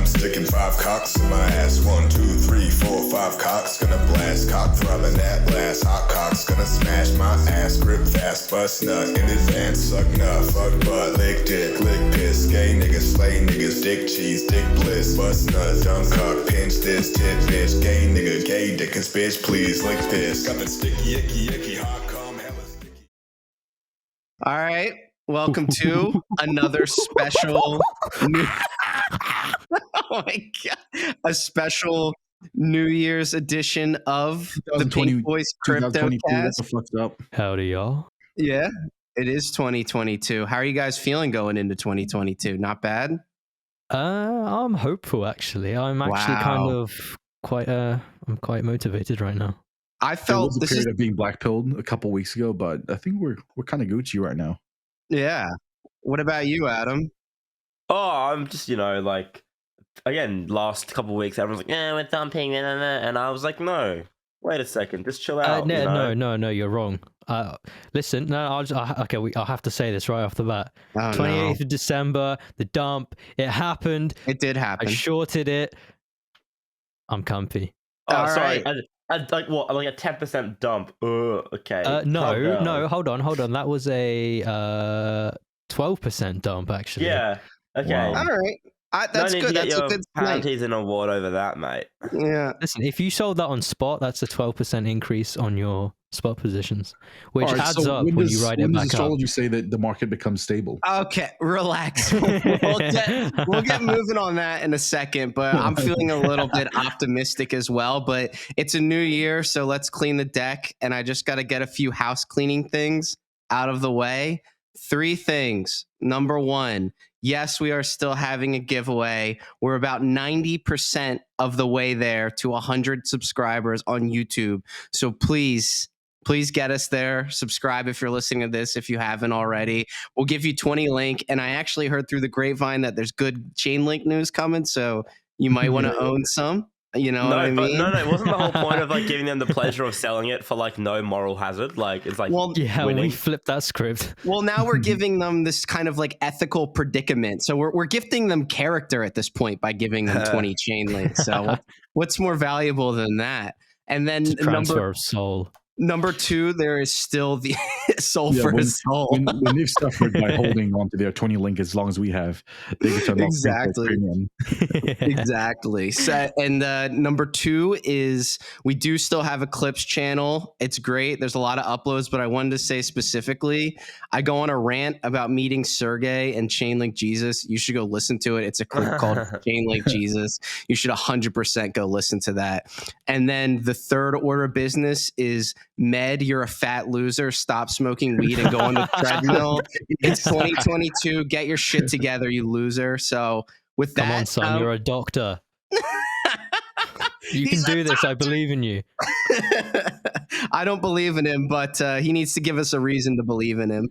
I'm sticking 5 cocks in my ass. 1, 2, 3, 4, 5 cocks. Gonna blast cock, throbbing that blast. Hot cocks, gonna smash my ass. Grip fast, bust nut in advance. Suck nut, fuck butt, lick dick, lick piss. Gay niggas, slay niggas, dick cheese, dick bliss. Bust nut, dumb cock, pinch this, tit bitch. Gay nigga, gay dickens, bitch, please lick this. Got that sticky, icky, icky, hot cum, hella sticky. All right. Welcome to another special new oh my God. A special New Year's edition of the Pink Boys Crypto Cast. What the fuck's up? Howdy, y'all. Yeah, it is 2022. How are you guys feeling going into 2022? Not bad? I'm hopeful, actually. I'm actually kind of quite I'm quite motivated right now. I felt there was a period of being blackpilled a couple weeks ago, but I think we're kind of Gucci right now. Yeah. What about you, Adam? Oh, I'm just, like, again, last couple of weeks, everyone's like, yeah, we're dumping, and I was like, no, wait a second, just chill out. No, you're wrong. Listen, no, I'll have to say this right off the bat. 28th of December, the dump, it happened. It did happen. I shorted it. I'm comfy. Oh, sorry. Right. Like what? Like a 10% dump? Okay. No. Hold on. That was a 12% dump, actually. Yeah. Okay. Wow. All right. That's good. That's a good panties in a award over that, mate. Yeah. Listen, if you sold that on spot, that's a 12% increase on your spot positions, which adds up when you write it back up. When does astrology say that the market becomes stable? Okay, relax. We'll get moving on that in a second, but I'm feeling a little bit optimistic as well. But it's a new year, so let's clean the deck. And I just got to get a few house cleaning things out of the way. 3 things. Number 1, yes, we are still having a giveaway. We're about 90% of the way there to 100 subscribers on YouTube. So please get us there. Subscribe if you're listening to this, if you haven't already. We'll give you 20 link. And I actually heard through the grapevine that there's good chain link news coming. So you might want to own some. You know what I mean? No, it wasn't the whole point of like giving them the pleasure of selling it for like no moral hazard. Like it's like, winning. We flipped that script. Well, now we're giving them this kind of like ethical predicament. So we're gifting them character at this point by giving them 20 chain links. So what's more valuable than that? And then transfer of soul. Number 2, there is still the soul for a soul. When they've suffered by holding on to their 20 link as long as we have, they get to Exactly. So, and number 2 is we do still have a clips channel. It's great. There's a lot of uploads, but I wanted to say specifically, I go on a rant about meeting Sergey and Chainlink Jesus. You should go listen to it. It's a clip called Chainlink Jesus. You should 100% go listen to that. And then the third order of business is Med, you're a fat loser. Stop smoking weed and go on the treadmill. It's 2022. Get your shit together, you loser. So with that, come on, son, you're a doctor. You can do this. I believe in you. I don't believe in him, but he needs to give us a reason to believe in him.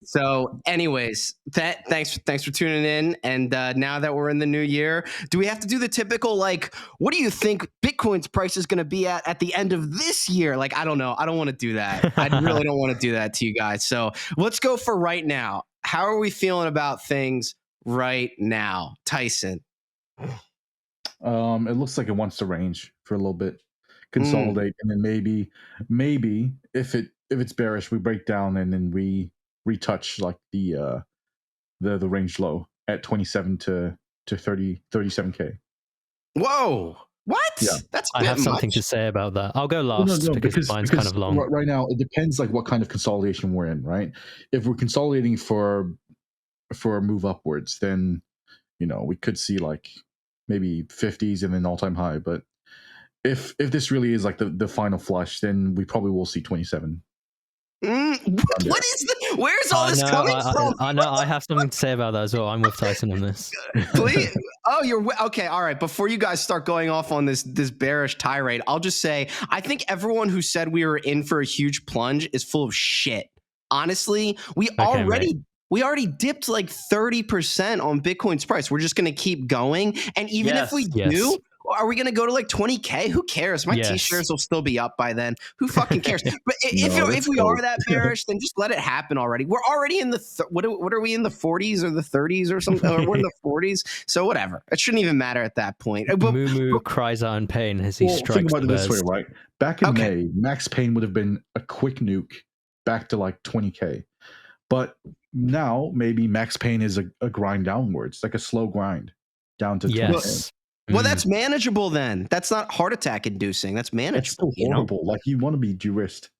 So anyways, thanks for tuning in. And now that we're in the new year, do we have to do the typical, like, what do you think Bitcoin's price is going to be at the end of this year? Like, I don't know. I don't want to do that. I really don't want to do that to you guys. So let's go for right now. How are we feeling about things right now? Tyson? It looks like it wants to range for a little bit, consolidate, and then maybe if it's bearish, we break down and then we retouch like the range low at 27 to 37K. Whoa, what? Yeah. That's I have something to say about that. I'll go last because mine's kind of long. Right now, it depends like what kind of consolidation we're in, right? If we're consolidating for a move upwards, then we could see like maybe 50s and then all-time high. But if this really is like the final flush, then we probably will see 27. What is this? Where's all this coming from? I know. I have something to say about that as well. I'm with Tyson on this. Please. Oh, you're okay. All right. Before you guys start going off on this bearish tirade, I'll just say I think everyone who said we were in for a huge plunge is full of shit. Honestly, we already dipped like 30% on Bitcoin's price. We're just going to keep going, and even if we do. are we going to go to like 20K? Who cares? My Yes. t-shirts will still be up by then. Who fucking cares? But if we are that bearish, then just let it happen already. We're already in the what are we in the 40s or the 30s or something? Or we're in the 40s, so whatever. It shouldn't even matter at that point. Moo cries out in pain as he strikes think about the it this way, bears. right? Back in May, Max Payne would have been a quick nuke back to like 20K. But now maybe Max Payne is a grind downwards, like a slow grind down to 20K. Yes. Well, that's manageable then. That's not heart attack inducing. That's manageable. It's so horrible. Like you want to be de-risked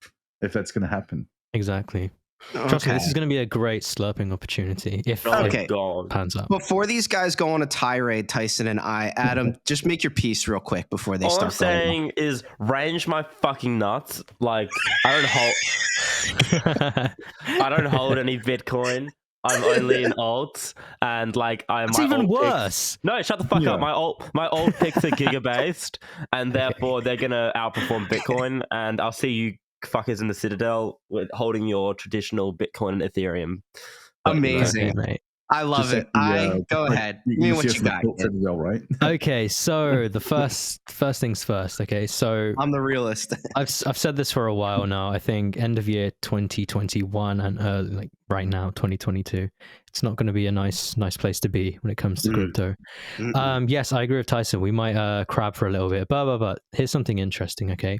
if that's going to happen. Exactly. Trust me, this is going to be a great slurping opportunity if it pans out. Before these guys go on a tirade, Tyson and I, Adam, just make your peace real quick before they All start. I'm saying is range my fucking nuts. Like I don't hold any Bitcoin. I'm only in alts, and like It's even worse. No, shut the fuck up. My alt picks are giga based, and therefore they're gonna outperform Bitcoin. And I'll see you fuckers in the Citadel with holding your traditional Bitcoin and Ethereum. Amazing, okay, mate. I love it. Go ahead. Me what you got? Citadel, right? Okay, so the first things first. Okay, so I'm the realist. I've said this for a while now. I think end of year 2021 and like right now 2022, it's not going to be a nice place to be when it comes to crypto. Yes, I agree with Tyson. We might crab for a little bit, but here's something interesting. Okay,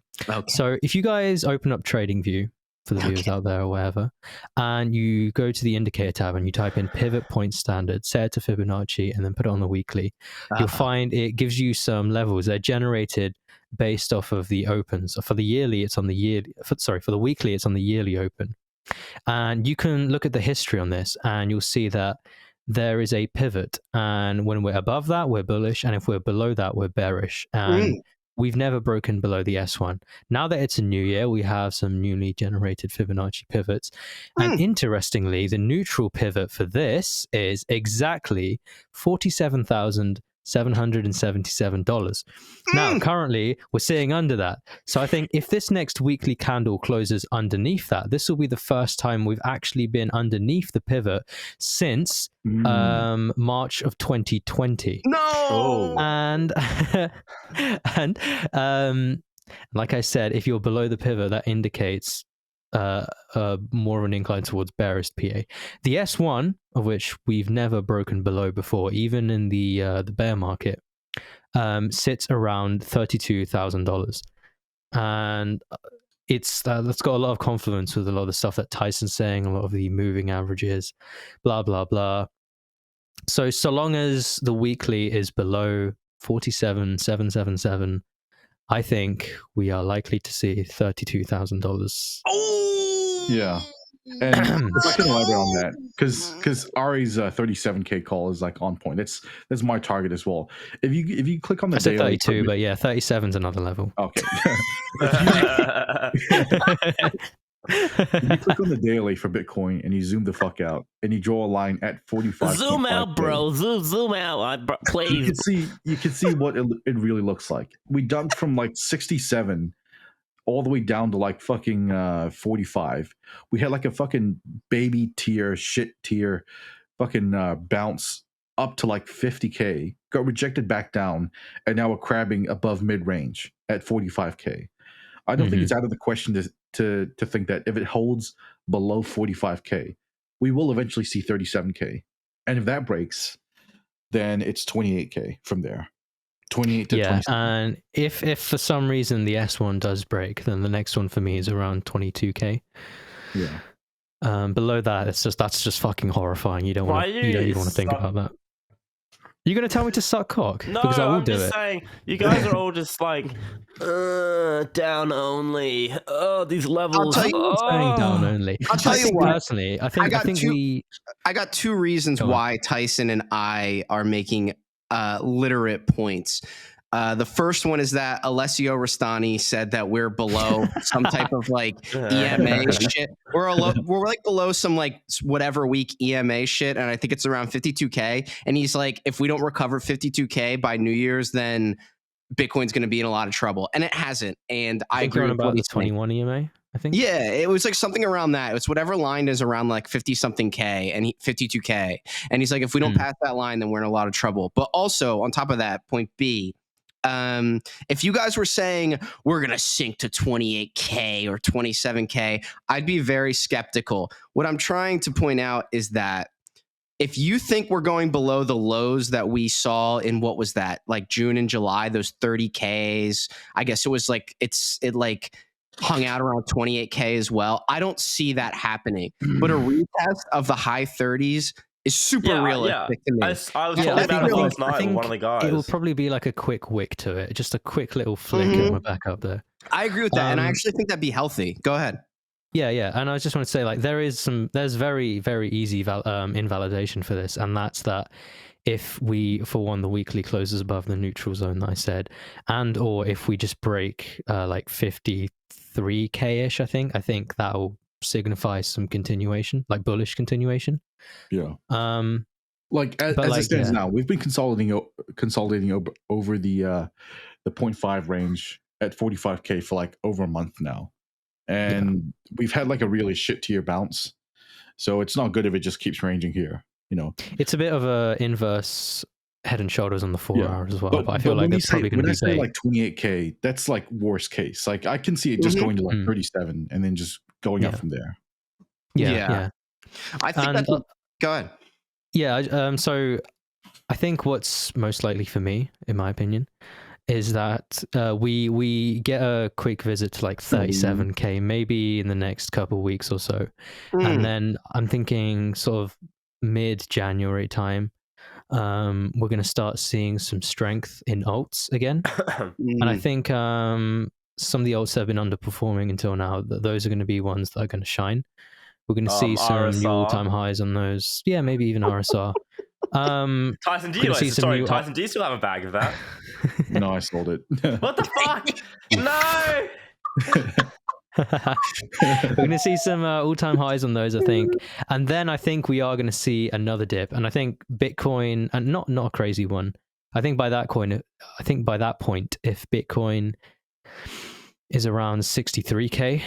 so if you guys open up TradingView for the viewers out there or whatever, and you go to the indicator tab and you type in pivot point standard, set it to Fibonacci, and then put it on the weekly, you'll find it gives you some levels. They're generated based off of the opens. For the yearly, it's on the yearly. For the weekly, it's on the yearly open, and you can look at the history on this, and you'll see that there is a pivot, and when we're above that, we're bullish, and if we're below that, we're bearish. And we've never broken below the S1. Now that it's a new year, we have some newly generated Fibonacci pivots. And interestingly, the neutral pivot for this is exactly $47,777. Now, currently, we're sitting under that. So I think if this next weekly candle closes underneath that, this will be the first time we've actually been underneath the pivot since March of 2020. No! And like I said, if you're below the pivot, that indicates more of an incline towards bearish PA. The S1, of which we've never broken below before, even in the bear market, sits around $32,000, and it's that's got a lot of confluence with a lot of the stuff that Tyson's saying, a lot of the moving averages, blah blah blah. So long as the weekly is below 47,777, I think we are likely to see $32,000. Oh, yeah. And if I can elaborate on that, because Ari's 37K call is like on point. That's my target as well. If you click on the I said daily, 32, but yeah, 37 is another level. Okay. If you click on the daily for Bitcoin and you zoom the fuck out and you draw a line at 45. Zoom out, bro. Zoom out, please. You can see what it really looks like. We dumped from like 67 all the way down to like fucking 45. We had like a fucking baby tier, shit tier, fucking bounce up to like 50K, got rejected back down, and now we're crabbing above mid range at 45K. I don't think it's out of the question to think that if it holds below 45K, we will eventually see 37K. And if that breaks, then it's 28K from there. 28 to 27. And if for some reason the S1 does break, then the next one for me is around 22K. Yeah. Below that, that's just fucking horrifying. You don't want to think about that. You're going to tell me to suck cock? No, because I will I'm do just it. saying, you guys are all just like, down only. Oh, these levels. I'll tell you saying down only. I'll tell you what. Personally, I think I got two reasons why Tyson and I are making literate points. The first one is that Alessio Rastani said that we're below some type of like EMA shit. We're like below some like whatever week EMA shit, and I think it's around 52K. And he's like, if we don't recover 52K by New Year's, then Bitcoin's going to be in a lot of trouble, and it hasn't. And I agree with about the 21 EMA. I think. Yeah, it was like something around that. It was whatever line is around like 50 something K and 52K. And he's like, if we don't pass that line, then we're in a lot of trouble. But also on top of that, point B, If you guys were saying we're going to sink to 28K or 27K, I'd be very skeptical. What I'm trying to point out is that if you think we're going below the lows that we saw in what was that, like June and July, those 30Ks, I guess it was like it like hung out around 28K as well. I don't see that happening. But a retest of the high 30s is super realistic to me. I was talking about it last night with one of the guys. It will probably be like a quick wick to it, just a quick little flick, and we're back up there. I agree with that, and I actually think that'd be healthy. Go ahead. Yeah, and I just want to say, like, there's very, very easy invalidation for this, and that's that if we, for one, the weekly closes above the neutral zone that I said, and or if we just break like 53K-ish, I think that'll signify some continuation, like bullish continuation. Yeah. Like as it stands now, we've been consolidating over the 0.5 range at 45K for like over a month now. And we've had like a really shit tier bounce, so it's not good if it just keeps ranging here. It's a bit of a inverse head and shoulders on the 4 hour as well. But I feel like it's probably going to be say like 28K. That's like worst case. Like I can see it just going to like 37 and then just going up from there. Yeah. I think go ahead. Yeah. So I think what's most likely for me, in my opinion, is that we get a quick visit to like 37K maybe in the next couple of weeks or so. And then I'm thinking sort of mid-January time, we're going to start seeing some strength in alts again. And I think some of the alts that have been underperforming until now, those are going to be ones that are going to shine. We're going to see some new all-time highs on those. Yeah, maybe even RSR. Tyson, do you still have a bag of that? No, I sold it. What the fuck? No! We're going to see some all-time highs on those, I think. And then I think we are going to see another dip. And I think Bitcoin, and not a crazy one, I think by that point, if Bitcoin is around 63K,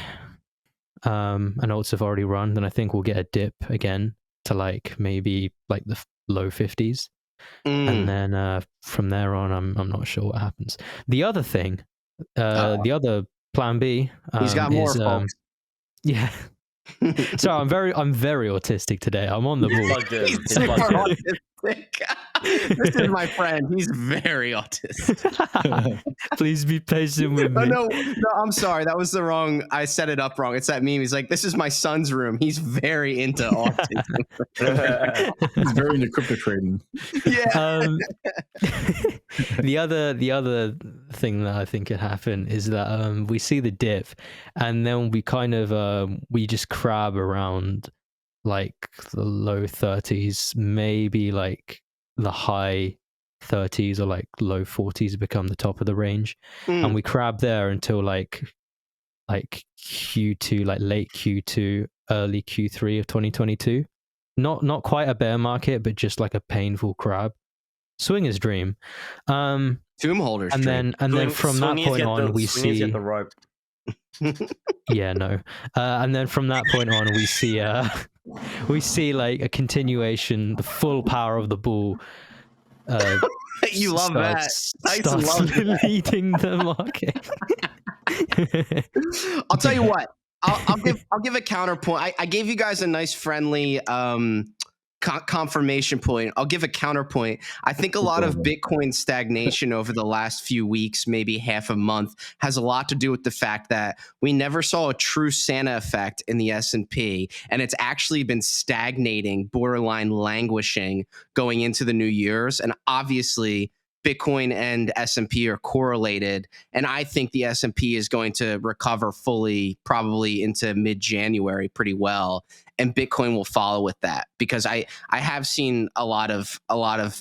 and alts have already run, then I think we'll get a dip again to like maybe like the low 50s. And then from there on, I'm not sure what happens. The other thing, the other plan B, he's got more folks. Yeah. So I'm very autistic today. I'm on the ball. He's super autistic. This is my friend. He's very autistic. Please be patient with me. No, I'm sorry. That was the wrong. I set it up wrong. It's that meme. He's like, "This is my son's room. He's very into autism." He's very into crypto trading. Yeah. The other thing that I think could happen is that we see the dip, and then we kind of we just crab around like the low 30s, maybe like the high 30s or like low 40s become the top of the range, and we crab there until like Q2, like late Q2, early Q3 of 2022. Not quite a bear market, but just like a painful crab. Swinger's dream. Tomb holder's dream. And then from that point on, we see the rope. Yeah, no. And then from that point on, we see like a continuation, the full power of the bull. You love that. Starts leading the market. I'll tell you what. I'll give a counterpoint. I gave you guys a nice friendly confirmation point. I'll give a counterpoint. I think a lot of Bitcoin stagnation over the last few weeks, maybe half a month, has a lot to do with the fact that we never saw a true Santa effect in the S&P, and it's actually been stagnating, borderline languishing going into the new years. And obviously Bitcoin and S&P are correlated, and I think the S&P is going to recover fully probably into mid-January pretty well, and Bitcoin will follow with that, because I have seen a lot of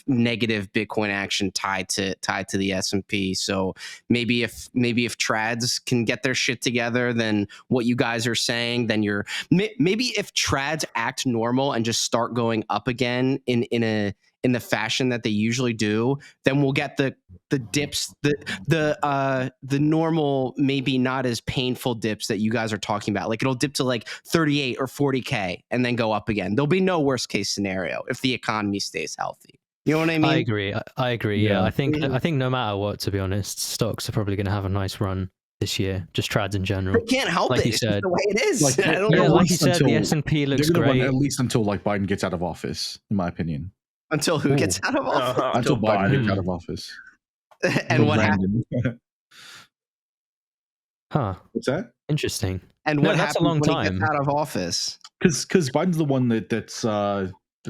negative Bitcoin action tied to the S&P. So maybe if trads can get their shit together, then what you guys are saying, then maybe if trads act normal and just start going up again in the fashion that they usually do, then we'll get the dips, the normal, maybe not as painful dips that you guys are talking about. Like it'll dip to like 38 or 40K and then go up again. There'll be no worst case scenario if the economy stays healthy. You know what I mean? I agree. Yeah, Yeah. I think no matter what, to be honest, stocks are probably going to have a nice run this year. Just trads in general. They can't help Like it. you It's just said. the way it is. Like, I don't yeah, know like least you said, the until- S&P looks They're gonna run great. at least until like Biden gets out of office, in my opinion. until who gets out of office. Until Biden gets Biden. out of office. And what happened? happened? Huh. What's that? Interesting. And No, what that's a happens long when he time. gets out of office? Because Biden's the one that's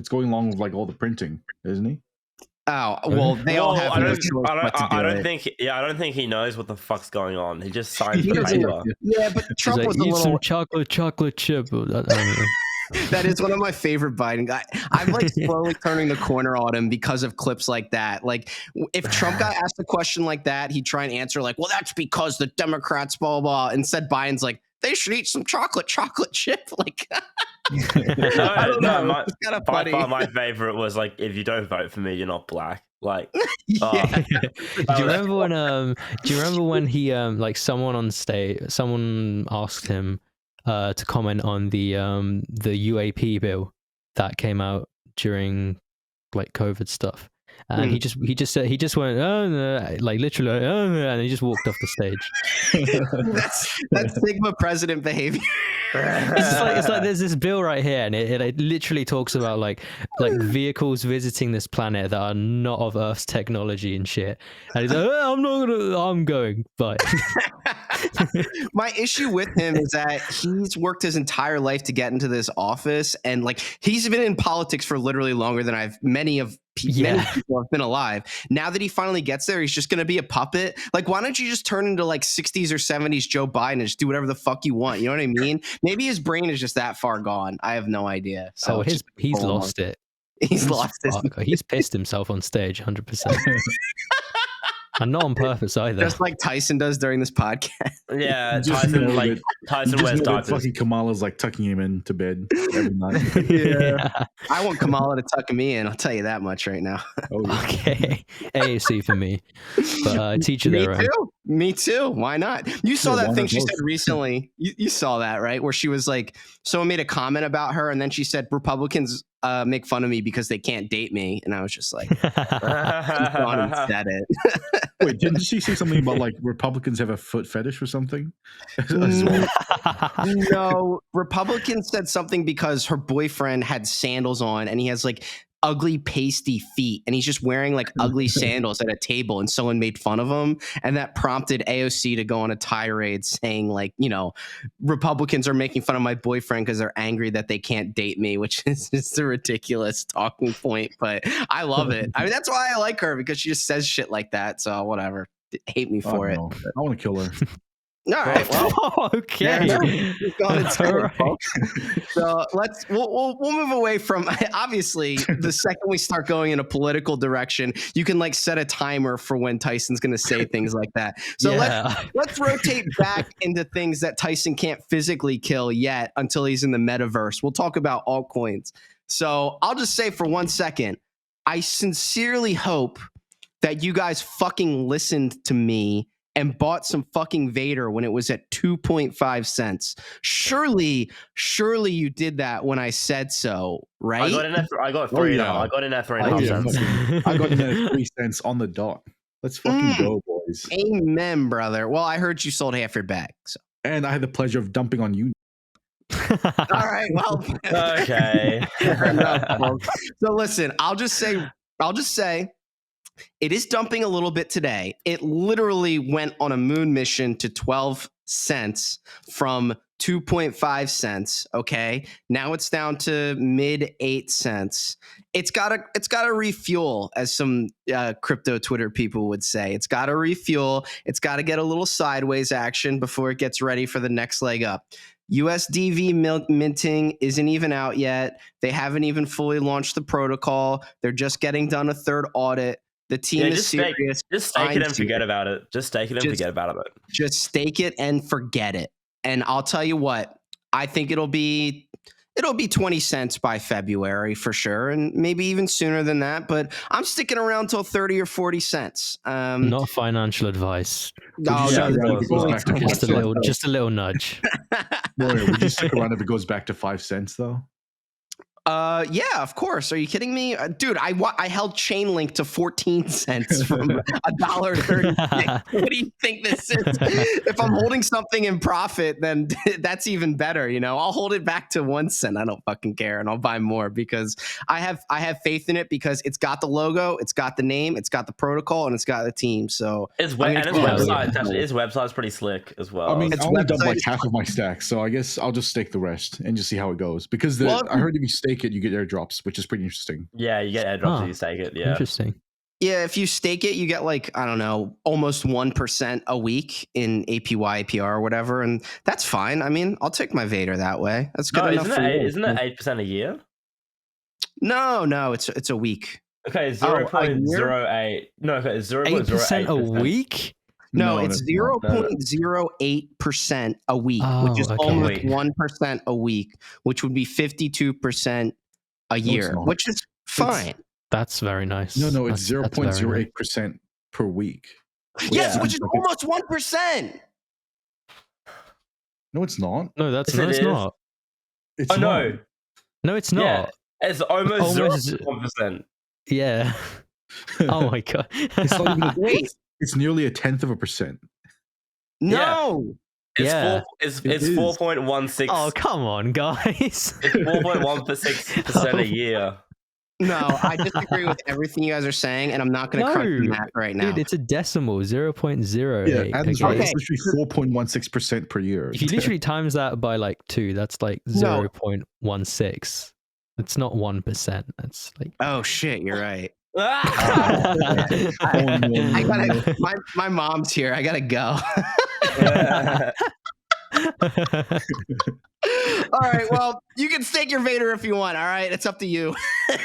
going along with like all the printing, isn't he? Oh, well, they all have I no don't, choice but to do I don't it. think. Yeah, I don't think he knows what the fuck's going on. He just signs He the doesn't paper. Yeah, but He's Trump like, was a eat little. some chocolate chip. I don't know. That is one of my favorite Biden guys. I'm like slowly turning the corner on him because of clips like that. Like, if Trump got asked a question like that, he'd try and answer like, "Well, that's because the Democrats, blah blah." Instead, Biden's like, "They should eat some chocolate chip." Like, I don't know. It's kind of by funny. far, my favorite was like, if you don't vote for me, you're not black. Like, Yeah. Do you remember when he like someone on stage, someone asked him to comment on the UAP bill that came out during like COVID stuff, and he just said, he just went, oh, no, like literally, oh, no, and he just walked off the stage. That's Sigma president behavior. It's like there's this bill right here, and it literally talks about like vehicles visiting this planet that are not of Earth's technology and shit. And he's like, I'm going, but My issue with him is that he's worked his entire life to get into this office, and like he's been in politics for literally longer than many people have been alive. Now that he finally gets there, he's just going to be a puppet. Like, why don't you just turn into like 60s or 70s Joe Biden and just do whatever the fuck you want? You know what I mean? Maybe his brain is just that far gone. I have no idea. So he's lost it. He's lost it. He's pissed himself on stage, 100%. And not on purpose either. Just like Tyson does during this podcast. Yeah, Just know Tyson wears diapers. Fucking Kamala's like tucking him into bed every night. Yeah. I want Kamala to tuck me in. I'll tell you that much right now. Oh, yeah. Okay. AAC for me. But teacher Me their own. too. Me too. Why not? You saw Yeah, that why thing not she both? said recently. You saw that, right? Where she was like, someone made a comment about her, and then she said, Republicans make fun of me because they can't date me. And I was just like, she's gone and said it. Wait, didn't she say something about like Republicans have a foot fetish or something? As well? No, Republican said something because her boyfriend had sandals on, and he has like ugly pasty feet, and he's just wearing like ugly sandals at a table, and someone made fun of him, and that prompted AOC to go on a tirade saying like, you know, Republicans are making fun of my boyfriend because they're angry that they can't date me, which is just a ridiculous talking point, but I love it. I mean, that's why I like her, because she just says shit like that. So whatever, hate me for it. No. I want to kill her. All right, well, Okay. we've gone and said it, Alright. folks. So we'll move away from, obviously, the second we start going in a political direction, you can like set a timer for when Tyson's going to say things like that. So let's rotate back into things that Tyson can't physically kill yet until he's in the metaverse. We'll talk about altcoins. So I'll just say for 1 second, I sincerely hope that you guys fucking listened to me and bought some fucking Vader when it was at 2.5 cents. Surely you did that when I said so, right? I got in at I got three. I got in at 3.5 cents. I got in at 3 cents on the dot. Let's fucking go, boys. Amen, brother. Well, I heard you sold half your bag. So. And I had the pleasure of dumping on you. All right, well, Okay. fair enough, folks. So listen, I'll just say it is dumping a little bit today. It literally went on a moon mission to 12 cents from 2.5 cents. Okay. Now it's down to mid 8 cents. It's got to refuel, as some crypto Twitter people would say. It's got to refuel. It's got to get a little sideways action before it gets ready for the next leg up. USDV minting isn't even out yet. They haven't even fully launched the protocol. They're just getting done a third audit. The team is serious. Just stake it and forget about it. Just stake it and forget about it. Just stake it and forget it. And I'll tell you what, I think it'll be 20 cents by February for sure, and maybe even sooner than that. But I'm sticking around till 30 or 40 cents. Not financial advice. No, Just a little nudge. Boy, would you stick around if it goes back to 5 cents though? Yeah, of course. Are you kidding me, dude? I held Chainlink to 14 cents from $1.36. What do you think this is? If I'm holding something in profit, then that's even better. You know, I'll hold it back to 1 cent. I don't fucking care, and I'll buy more because I have faith in it because it's got the logo, it's got the name, it's got the protocol, and it's got the team. So Its I mean, website's pretty slick as well. I mean, Its I only dumped like website- half of my stack, so I guess I'll just stake the rest and just see how it goes. Because I heard if you stake it, you get airdrops, which is pretty interesting. yeah, you get airdrops if you stake it. Yeah, Interesting. Yeah, if you stake it, you get like, I don't know, almost 1% a week in APY, APR, or whatever. And that's fine. I mean, I'll take my Vader that way. That's good enough for me. Isn't it 8% a year? No, it's a week. Okay, a 0.08. No, okay, 8% a week? No, it's that's not. 0.08% a week, Oh, which is okay. almost Week. 1% a week, which would be 52% a year, not. which is fine. That's very nice. No, it's That's very nice. 0.08% per week. Yes, Yeah. which is almost 1%. No, it's not. No, Yes, it's it is. not. It's Oh not. no, No, it's Yeah. not. it's almost Almost- 0.1%. Yeah. Oh my god. It's not even Wait, It's nearly 1/10%. no. It's Yeah. it's It is. 4.16. Oh, come on, guys. It's 4.16% a year. No, I disagree with everything you guys are saying, and I'm not going to crunch the No. math right now. Dude, it's a decimal, 0.08. Yeah, Adam's right. Okay. It's literally 4.16% per year. If you literally times that by like 2, that's like No. 0.16. It's not 1%. That's like Oh shit, you're right. Oh, no, I no, no. gotta. My mom's here. I gotta go. All right. Well, you can stake your Vader if you want. All right, it's up to you.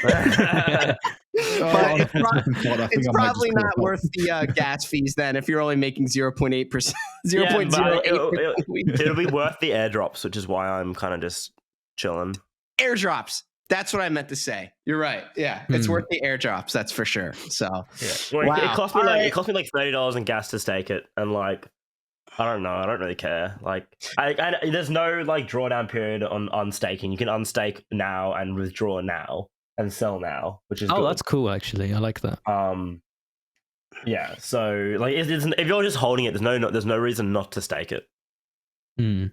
But it's probably not worth the gas fees then if you're only making 0.8%, 0.08%. It'll be worth the airdrops, which is why I'm kind of just chilling. Airdrops. That's what I meant to say. You're right. Yeah, it's Hmm. worth the airdrops. That's for sure. So Well, Wow. it cost me All like right. it cost me like $30 in gas to stake it, and like I don't know, I don't really care. Like I there's no like drawdown period on unstaking. You can unstake now and withdraw now and sell now, which is Oh, good. that's cool actually. I like that. Yeah. So like if you're just holding it, there's no reason not to stake it. Hmm.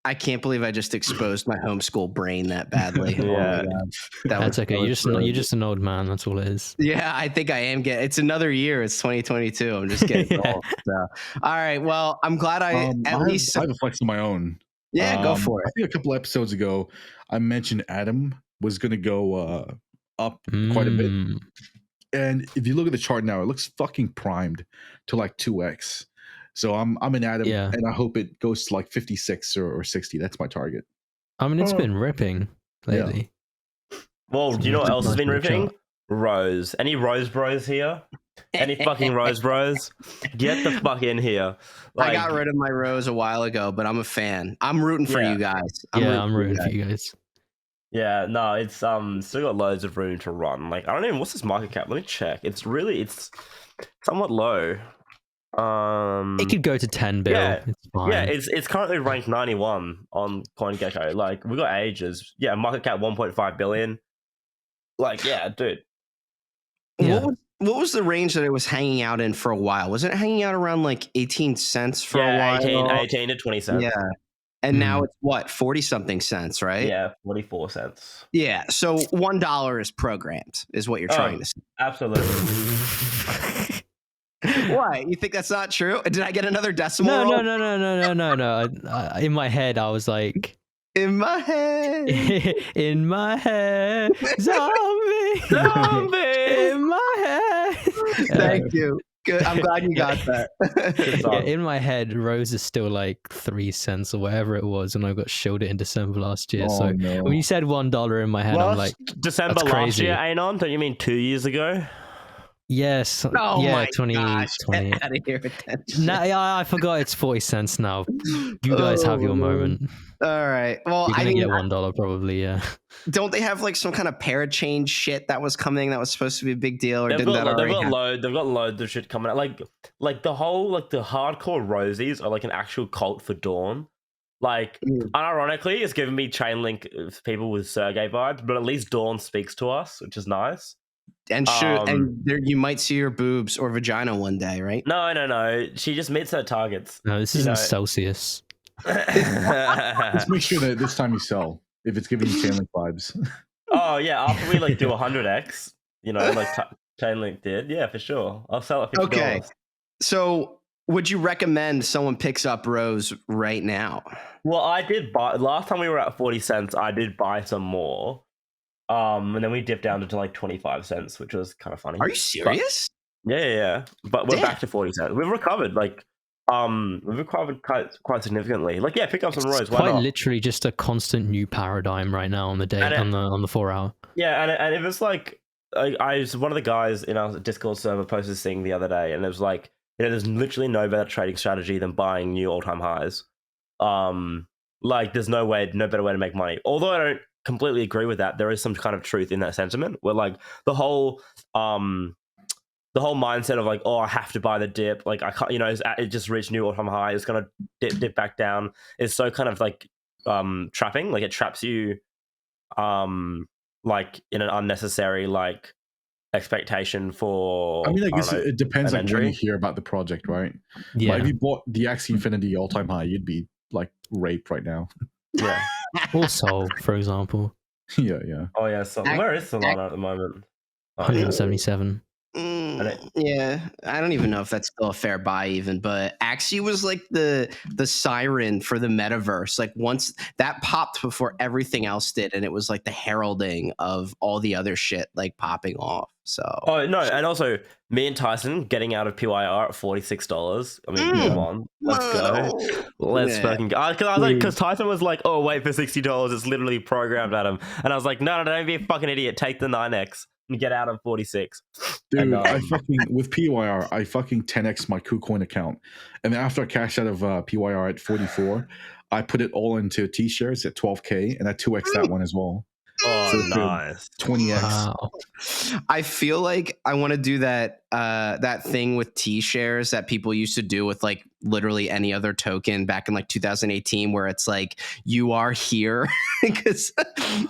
I can't believe I just exposed my homeschool brain that badly. Oh my Yeah. God. That's okay. was You're really- just an old man. That's all it is. Yeah, I think I am getting. It's another year. It's 2022. I'm just getting Yeah. old. So. All right. Well, I'm glad I I have a flex of my own. Yeah, go for I it. think a couple episodes ago, I mentioned Adam was going to go up quite a bit. Mm. And if you look at the chart now, it looks fucking primed to like 2x. So I'm in Adam, Yeah. and I hope it goes to like 56 or 60. That's my target. I mean, it's Oh. been ripping Yeah. lately. Well, do you know what else has been Nice little ripping? Rose. Any Rose bros here? Any fucking Rose bros? Get the fuck in here. I got rid of my Rose a while ago, but I'm a fan. I'm rooting for Yeah. you guys. I'm rooting for you guys. Yeah, no, it's still got loads of room to run. Like I don't even what's this market cap? Let me check. It's somewhat low. It could go to 10 bill. yeah. It's fine. Yeah, it's currently ranked 91 on CoinGecko. Like we got ages. Yeah, market cap 1.5 billion. Like yeah, dude. Yeah. What was the range that it was hanging out in for a while? Was it hanging out around like 18 cents for a Yeah, while? 18 to 20 cents. Yeah. And now it's what, 40 something cents, right? Yeah, 44 cents. Yeah. So $1 is programmed, is what you're trying to say. Absolutely. What? You think that's not true? Did I get another decimal? No, roll? no. In my head, I was like, In my head. in my head, zombie, in my head. Thank you. Good. I'm glad you got that. Yeah, in my head, Rose is still like 3 cents or whatever it was, and I got shielded in December last year. Oh, so no. when you said $1 in my head, I'm like, December that's last crazy. year, Anon? Don't you mean 2 years ago? yes, Oh yeah, my 2020. gosh. Get out of here with that shit. Nah, yeah, I forgot it's 40 cents now. You guys have your moment. All right. Well, You're I gonna mean, get $1 probably, yeah. don't they have like some kind of parachain shit that was coming that was supposed to be a big deal, or didn't that already happen? They've got loads of shit coming out. Like the whole the hardcore Rosies are like an actual cult for Dawn. Like, Mm. unironically, it's giving me Chainlink people with Sergey vibes, but at least Dawn speaks to us, which is nice. And there you might see her boobs or vagina one day, right? No. She just meets her targets. No, this You isn't know. Celsius. Let's make sure that this time you sell if it's giving you Chainlink vibes. Oh yeah, after we like do 100x, like Chainlink did, yeah, for sure. I'll sell it $50. Okay. So, would you recommend someone picks up Rose right now? Well, I did buy last time we were at 40 cents. I did buy some more, and then we dipped down to like 25 cents, which was kind of funny. Are you serious? Yeah. But we're Damn. back to 40 cents. We've recovered, quite significantly. Like, yeah, pick up some Rose. It's Why quite not? literally just a constant new paradigm right now on the day on the 4 hour. Yeah, and it was like I was one of the guys in our Discord server posted this thing the other day, and it was like, there's literally no better trading strategy than buying new all-time highs. Like, there's no better way to make money. Although I don't completely agree with that, there is some kind of truth in that sentiment. Where like the whole mindset of like, oh, I have to buy the dip, like I can't, it just reached new all-time high, it's gonna dip back down, is so kind of like trapping. Like, it traps you like in an unnecessary like expectation for. I mean, I guess it depends an on when entry. you hear about the project, right? Yeah. Like, if you bought the Axie Infinity all-time high, you'd be like raped right now. Yeah. Or Sol, for example. Yeah. Oh yeah. So where is Solana at the moment? Oh, 177. Yeah, I don't even know if that's still a fair buy even, but Axie was like the siren for the metaverse. Like, once that popped before everything else did, and it was like the heralding of all the other shit like popping off. So Oh no, and also me and Tyson getting out of PYR at $46. I mean, come on, let's go. Let's fucking go. Because Tyson was like, "Oh, wait for $60. It's literally programmed at him," and I was like, "No, don't be a fucking idiot. Take the 9x and get out of 46." Dude, And, I fucking with PYR, I fucking 10x my KuCoin account, and then after I cashed out of PYR at 44, I put it all into T-shares at 12K, and I 2x that one as well. Oh, So it's nice. 20x. Wow. I feel like I want to do that that thing with T-shares that people used to do with like literally any other token back in like 2018, where it's like, you are here. Because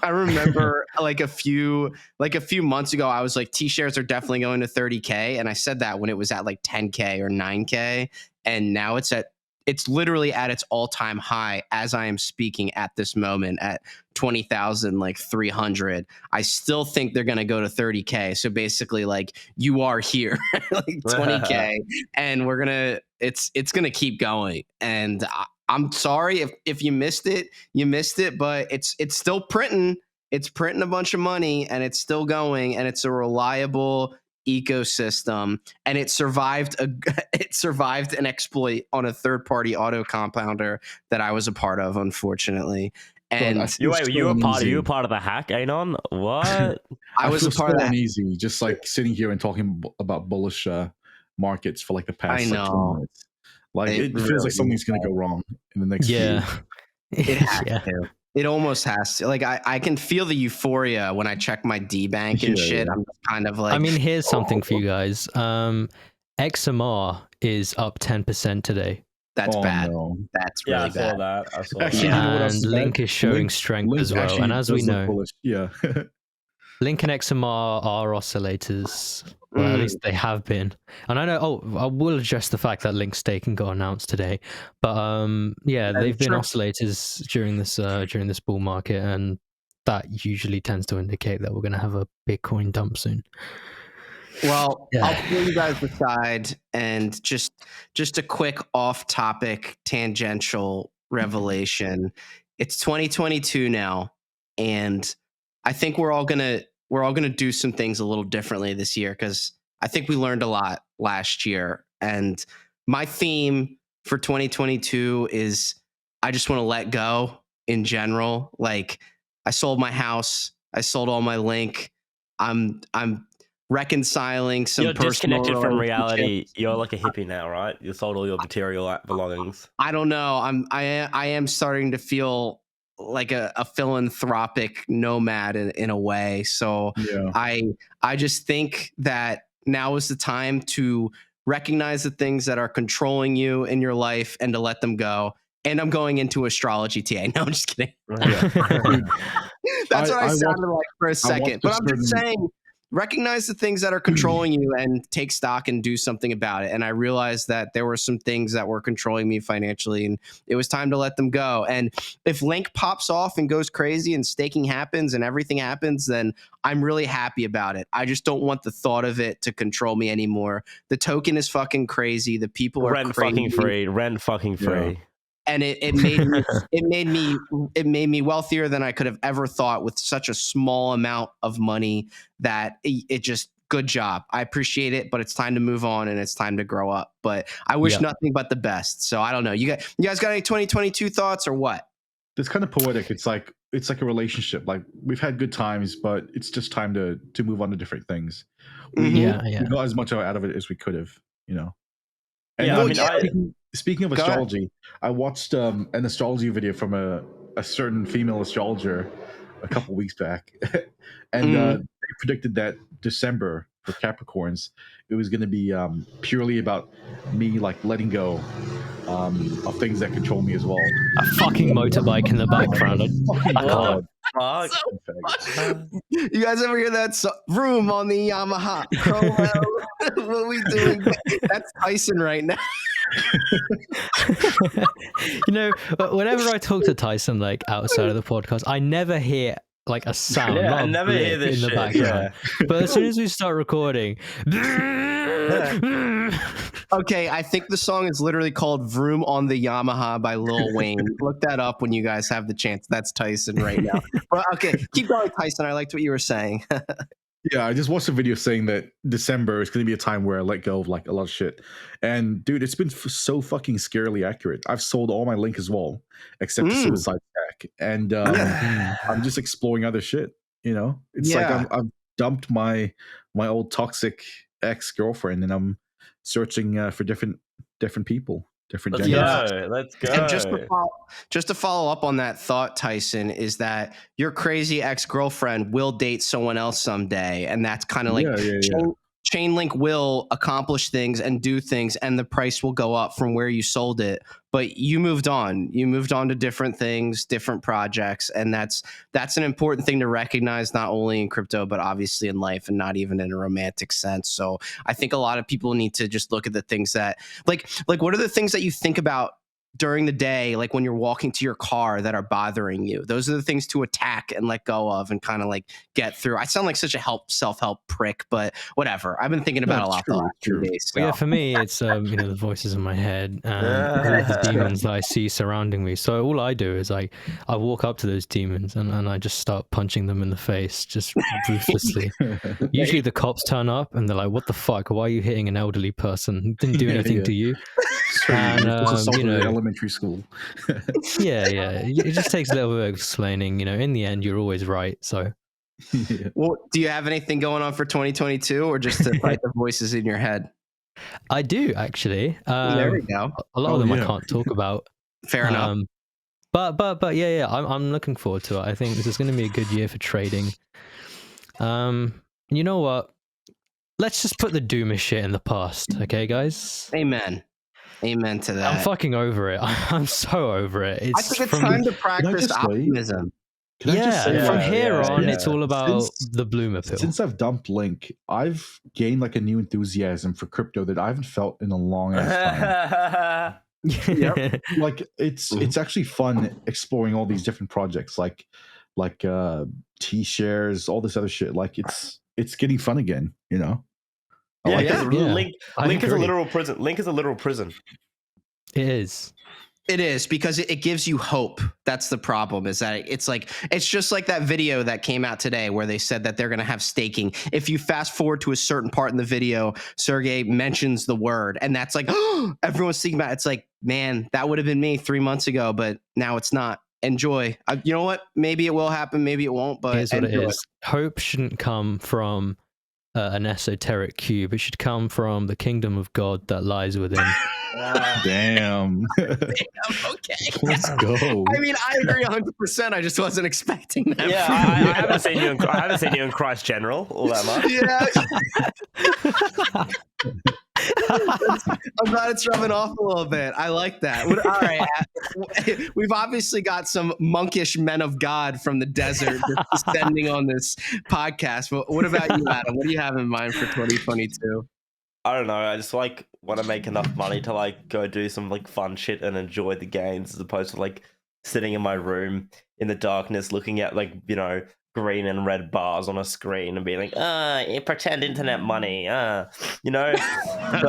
I remember like a few months ago, I was like, T-shares are definitely going to 30K, and I said that when it was at like 10K or 9K, and now it's literally at its all-time high as I am speaking at this moment at 20,300. I still think they're going to go to 30K. So basically, like, you are here, like 20K, and it's going to keep going. And I'm sorry if you missed it, but it's still printing. It's printing a bunch of money, and it's still going, and it's a reliable ecosystem, and it survived an exploit on a third-party auto compounder that I was a part of, unfortunately. And You were part of the hack, Anon? What? I was a part of that. Uneasy, just like sitting here and talking about bullish markets for like the past I know. 20 minutes. Like, it feels really like something's going to go wrong in the next few. It has to. It almost has to. Like, I can feel the euphoria when I check my D bank and shit. I'm just kind of like, I mean, here's something for you guys. XMR is up 10% today. That's bad. No. That's really bad. I saw Actually, that. you know what else And is Link bad? is showing strength as well. And as we does look know, bullish. Yeah. Link and XMR are oscillators. Well, at least they have been. And I know, I will address the fact that Link staking got announced today. But yeah, they've been oscillators during this bull market, and that usually tends to indicate that we're going to have a Bitcoin dump soon. Well, Yeah. I'll pull you guys aside and just a quick off-topic tangential revelation. It's 2022 now, and I think we're all gonna do some things a little differently this year, because I think we learned a lot last year. And my theme for 2022 is I just want to let go in general. Like, I sold my house, I sold all my Link. I'm reconciling some You're personal disconnected from reality. relationships. You're like a hippie now, right? You sold all your material belongings. I don't know. I am starting to feel like a philanthropic nomad in a way. So Yeah. I just think that now is the time to recognize the things that are controlling you in your life and to let them go. and I'm going into astrology TA. No, I'm just kidding. Yeah. That's what I watched- sounded like for a second. But I'm just certain- saying, recognize the things that are controlling you and take stock and do something about it. And I realized that there were some things that were controlling me financially, and it was time to let them go. And if Link pops off and goes crazy and staking happens and everything happens, then I'm really happy about it. I just don't want the thought of it to control me anymore. The token is fucking crazy. The people are Rent crazy. fucking free. Rent fucking free. Yeah. And it made me wealthier than I could have ever thought with such a small amount of money that it just, good job. I appreciate it, but it's time to move on and it's time to grow up. But I wish nothing but the best. So I don't know. You guys got any 2022 thoughts or what? It's kind of poetic. It's like a relationship. Like, we've had good times, but it's just time to move on to different things. We got as much out of it as we could have, you know. And speaking of astrology, I watched an astrology video from a certain female astrologer a couple weeks back, and they predicted that December for Capricorns, it was going to be purely about me like letting go of things that control me as well. A fucking motorbike in the background. What the fuck? You guys ever hear that Vroom on the Yamaha? What are we doing? That's Tyson right now. You know, whenever I talk to Tyson, like outside of the podcast, I never hear like a sound. Yeah, I never hear this in the shit, background. But as soon as we start recording, okay, I think the song is literally called "Vroom on the Yamaha" by Lil Wayne. Look that up when you guys have the chance. That's Tyson right now. Well, okay, keep going, Tyson. I liked what you were saying. Yeah, I just watched a video saying that December is going to be a time where I let go of like a lot of shit. And dude, it's been so fucking scarily accurate. I've sold all my Link as well, except the Suicide Pack. And I'm just exploring other shit, you know? It's like I've dumped my old toxic ex-girlfriend and I'm searching for different people. Different genders. Let's go. And just to follow up on that thought, Tyson, is that your crazy ex-girlfriend will date someone else someday, and that's kind of like Chainlink will accomplish things and do things, and the price will go up from where you sold it. But you moved on. You moved on to different things, different projects, and that's an important thing to recognize, not only in crypto, but obviously in life, and not even in a romantic sense. So I think a lot of people need to just look at the things that, like what are the things that you think about during the day, like when you're walking to your car, that are bothering you? Those are the things to attack and let go of and kind of like get through. I sound like such a self-help prick, but whatever. I've been thinking about a lot the last few days. So. Yeah, for me, it's the voices in my head and all of the demons that I see surrounding me. So all I do is I walk up to those demons and I just start punching them in the face, just ruthlessly. Usually the cops turn up and they're like, "What the fuck? Why are you hitting an elderly person? Didn't do anything to you." And elementary school. yeah, it just takes a little bit of explaining. You know, in the end, you're always right. So, well, do you have anything going on for 2022, or just to fight the voices in your head? I do actually. There we go. A lot of them I can't talk about. Fair enough. But yeah, I'm looking forward to it. I think this is going to be a good year for trading. You know what? Let's just put the doomish shit in the past, okay, guys? Amen to that. I'm fucking over it. I'm so over it. I think it's time to practice optimism. From here on, it's all about the bloomer pill. Since I've dumped Link, I've gained like a new enthusiasm for crypto that I haven't felt in a long ass time. Like it's actually fun exploring all these different projects, like T-shares, all this other shit. Like it's getting fun again, you know. Link is a literal prison. Link is a literal prison. It is. It is, because it gives you hope. That's the problem, is that it's just like that video that came out today where they said that they're going to have staking. If you fast forward to a certain part in the video, Sergey mentions the word, and that's like, oh, everyone's thinking about it. It's like, man, that would have been me 3 months ago, but now it's not. Enjoy. You know what? Maybe it will happen. Maybe it won't, but here's what it is. Hope shouldn't come from an esoteric cube. It should come from the kingdom of God that lies within. Damn. Okay. Let's go. I mean, I agree 100%. I just wasn't expecting that. Yeah, I haven't seen you. I haven't seen you in Christ General all that much. Yeah. I'm glad it's rubbing off a little bit. I like that. All right. We've obviously got some monkish men of God from the desert just descending on this podcast. But what about you, Adam? What do you have in mind for 2022? I don't know. I just like want to make enough money to like go do some like fun shit and enjoy the games, as opposed to like sitting in my room in the darkness looking at like, you know, green and red bars on a screen and being like, pretend internet money, you know. So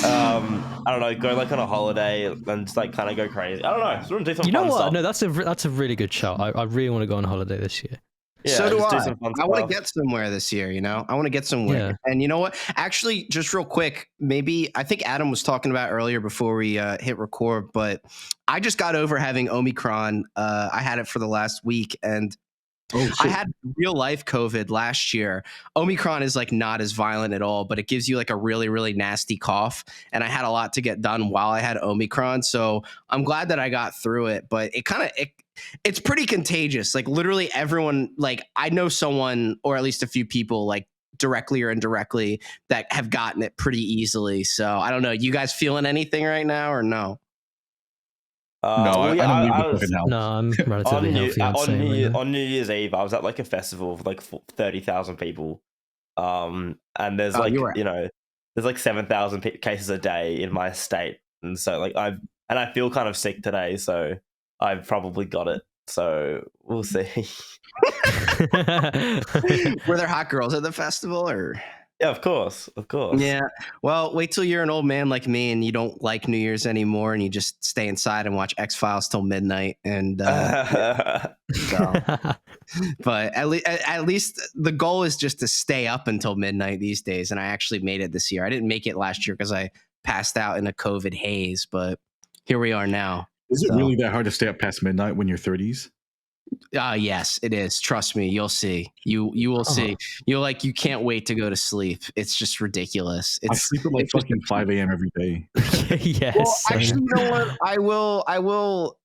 I don't know, go like on a holiday and just like kind of go crazy. I don't know, just want to do some You know fun what? stuff. No, that's a really good shout. I really want to go on holiday this year. Yeah, so do just do I. some fun I want stuff. to get somewhere this year, you know? I want to get somewhere. Yeah. And you know what? Actually, just real quick, maybe I think Adam was talking about earlier before we hit record, but I just got over having Omicron. I had it for the last week, and I had real life COVID last year. Omicron is like not as violent at all, but it gives you like a really, really nasty cough. And I had a lot to get done while I had Omicron. So I'm glad that I got through it, but it's pretty contagious. Like literally everyone, like I know someone or at least a few people like directly or indirectly that have gotten it pretty easily. So I don't know. You guys feeling anything right now or no? No, I don't leave the fucking house. No, I'm relatively healthy. I'd say right now. On New Year's Eve, I was at like a festival with like 30,000 people, and there's like you know, there's like 7,000 cases a day in my state, and so like I feel kind of sick today, so I've probably got it. So we'll see. Were there hot girls at the festival or? Yeah, of course. Yeah. Well, wait till you're an old man like me and you don't like New Year's anymore and you just stay inside and watch X-Files till midnight. And so. But at least the goal is just to stay up until midnight these days. And I actually made it this year. I didn't make it last year because I passed out in a COVID haze, but here we are now. Is it really that hard to stay up past midnight when you're 30s? Yes, it is. Trust me, you'll see. You will see. You can't wait to go to sleep. It's just ridiculous. I sleep at like fucking 5 a.m. every day. Yes. Well, actually, you know what? I will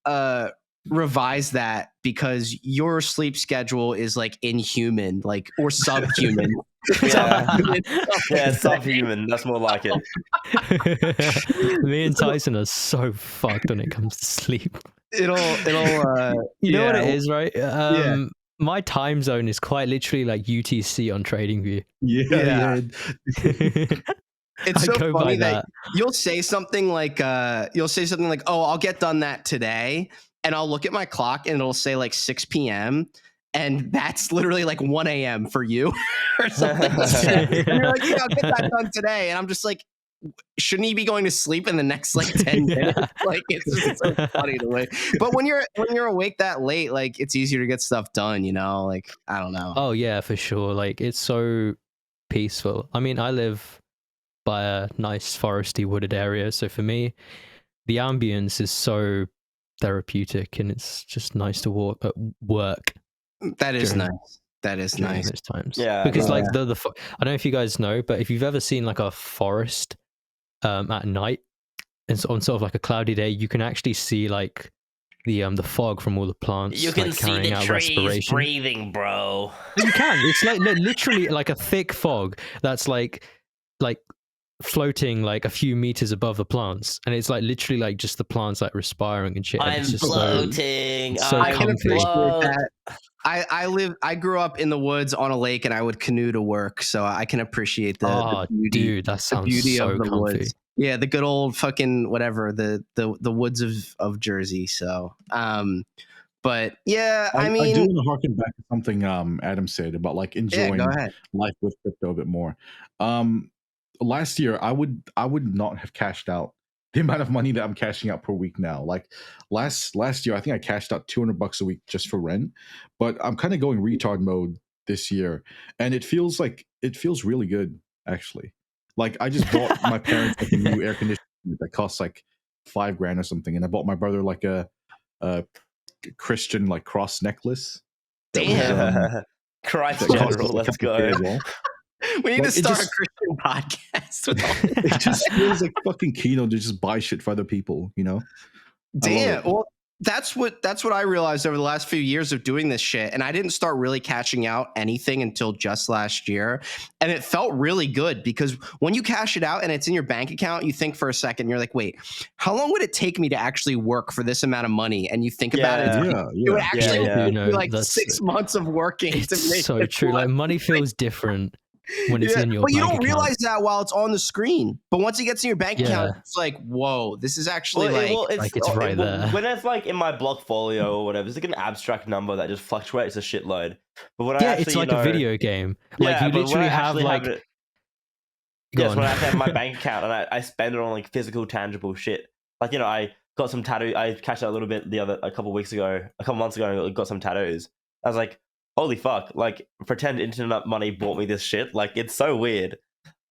revise that because your sleep schedule is like inhuman, like or subhuman. Yeah, subhuman. That's more like it. Me and Tyson are so fucked when it comes to sleep. It'll you know what it is, right? My time zone is quite literally like UTC on TradingView. Yeah. It's so funny that you'll say something like oh, I'll get done that today, and I'll look at my clock and it'll say like 6 p.m. and that's literally like 1 a.m. for you or something. And you're like, yeah, I'll get that done today, and I'm just like, shouldn't he be going to sleep in the next like 10 minutes? Like it's just so funny the way. But when you're awake that late, like it's easier to get stuff done, you know? Like I don't know. Oh yeah, for sure. Like it's so peaceful. I mean, I live by a nice foresty wooded area, so for me, the ambience is so therapeutic, and it's just nice to walk at work. That is nice. That is nice. Those times. Yeah, because like I don't know if you guys know, but if you've ever seen like a forest at night, and on sort of like a cloudy day, you can actually see like the fog from all the plants. You can like, see the trees breathing, bro. You can. It's like literally like a thick fog that's like floating like a few meters above the plants, and it's like literally like just the plants like respiring and shit. I'm floating. I can appreciate that. I grew up in the woods on a lake, and I would canoe to work, so I can appreciate the beauty. Dude, that sounds so of the comfy. woods. Yeah, the good old fucking whatever, the woods of Jersey. So, but yeah, I mean, I do want to harken back to something Adam said about like enjoying life with crypto a bit more. Last year, I would not have cashed out the amount of money that I'm cashing out per week now. Like last year, I think I cashed out $200 a week just for rent, but I'm kind of going retard mode this year, and it feels really good actually. Like I just bought my parents like a new air conditioner that costs like $5,000 or something, and I bought my brother like a Christian like cross necklace. Damn, Christ General, let's go. Well. We need to start a Christian podcast with all it just feels like fucking Kino to just buy shit for other people, you know? Damn. Well, That's what I realized over the last few years of doing this shit. And I didn't start really cashing out anything until just last year. And it felt really good because when you cash it out and it's in your bank account, you think for a second, you're like, wait, how long would it take me to actually work for this amount of money? And you think about it, it would actually Yeah. be like 6 months of working to It's make so it true. Like work. money feels different when it's in your but you bank don't account. realize that while it's on the screen. But once it gets in your bank account, Yeah. it's like, whoa, this is actually it's right there. When it's like in my Blockfolio or whatever, it's like an abstract number that just fluctuates a shitload. But when I actually, it's like a video game. Like you but when literally I have actually like. it, Go yes, on. when I have my bank account and I spend it on like physical, tangible shit. Like, you know, I got some tattoo. I cashed out a little bit a couple months ago. I got some tattoos. I was like, holy fuck! Like, pretend internet money bought me this shit. Like, it's so weird.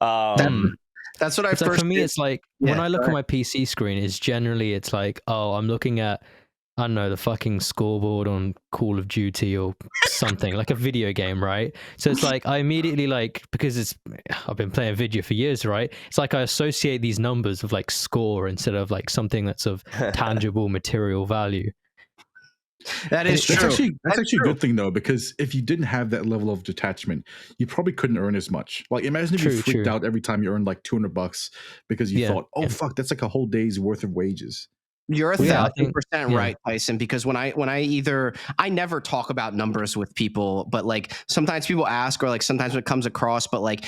That's what I It's like, first for me, did. it's like Yeah, when I look go at my PC screen, it's like, oh, I'm looking at, I don't know, the fucking scoreboard on Call of Duty or something, like a video game, right? So it's like I immediately because I've been playing video for years, right? It's like I associate these numbers with like score instead of like something that's of tangible material value. That is That's true. actually a good thing though, because if you didn't have that level of detachment, you probably couldn't earn as much. Like imagine if you freaked out every time you earned like $200 because you thought, oh fuck, that's like a whole day's worth of wages. You're 1,000% right, Tyson, because when I never talk about numbers with people, but like sometimes people ask or like sometimes it comes across, but like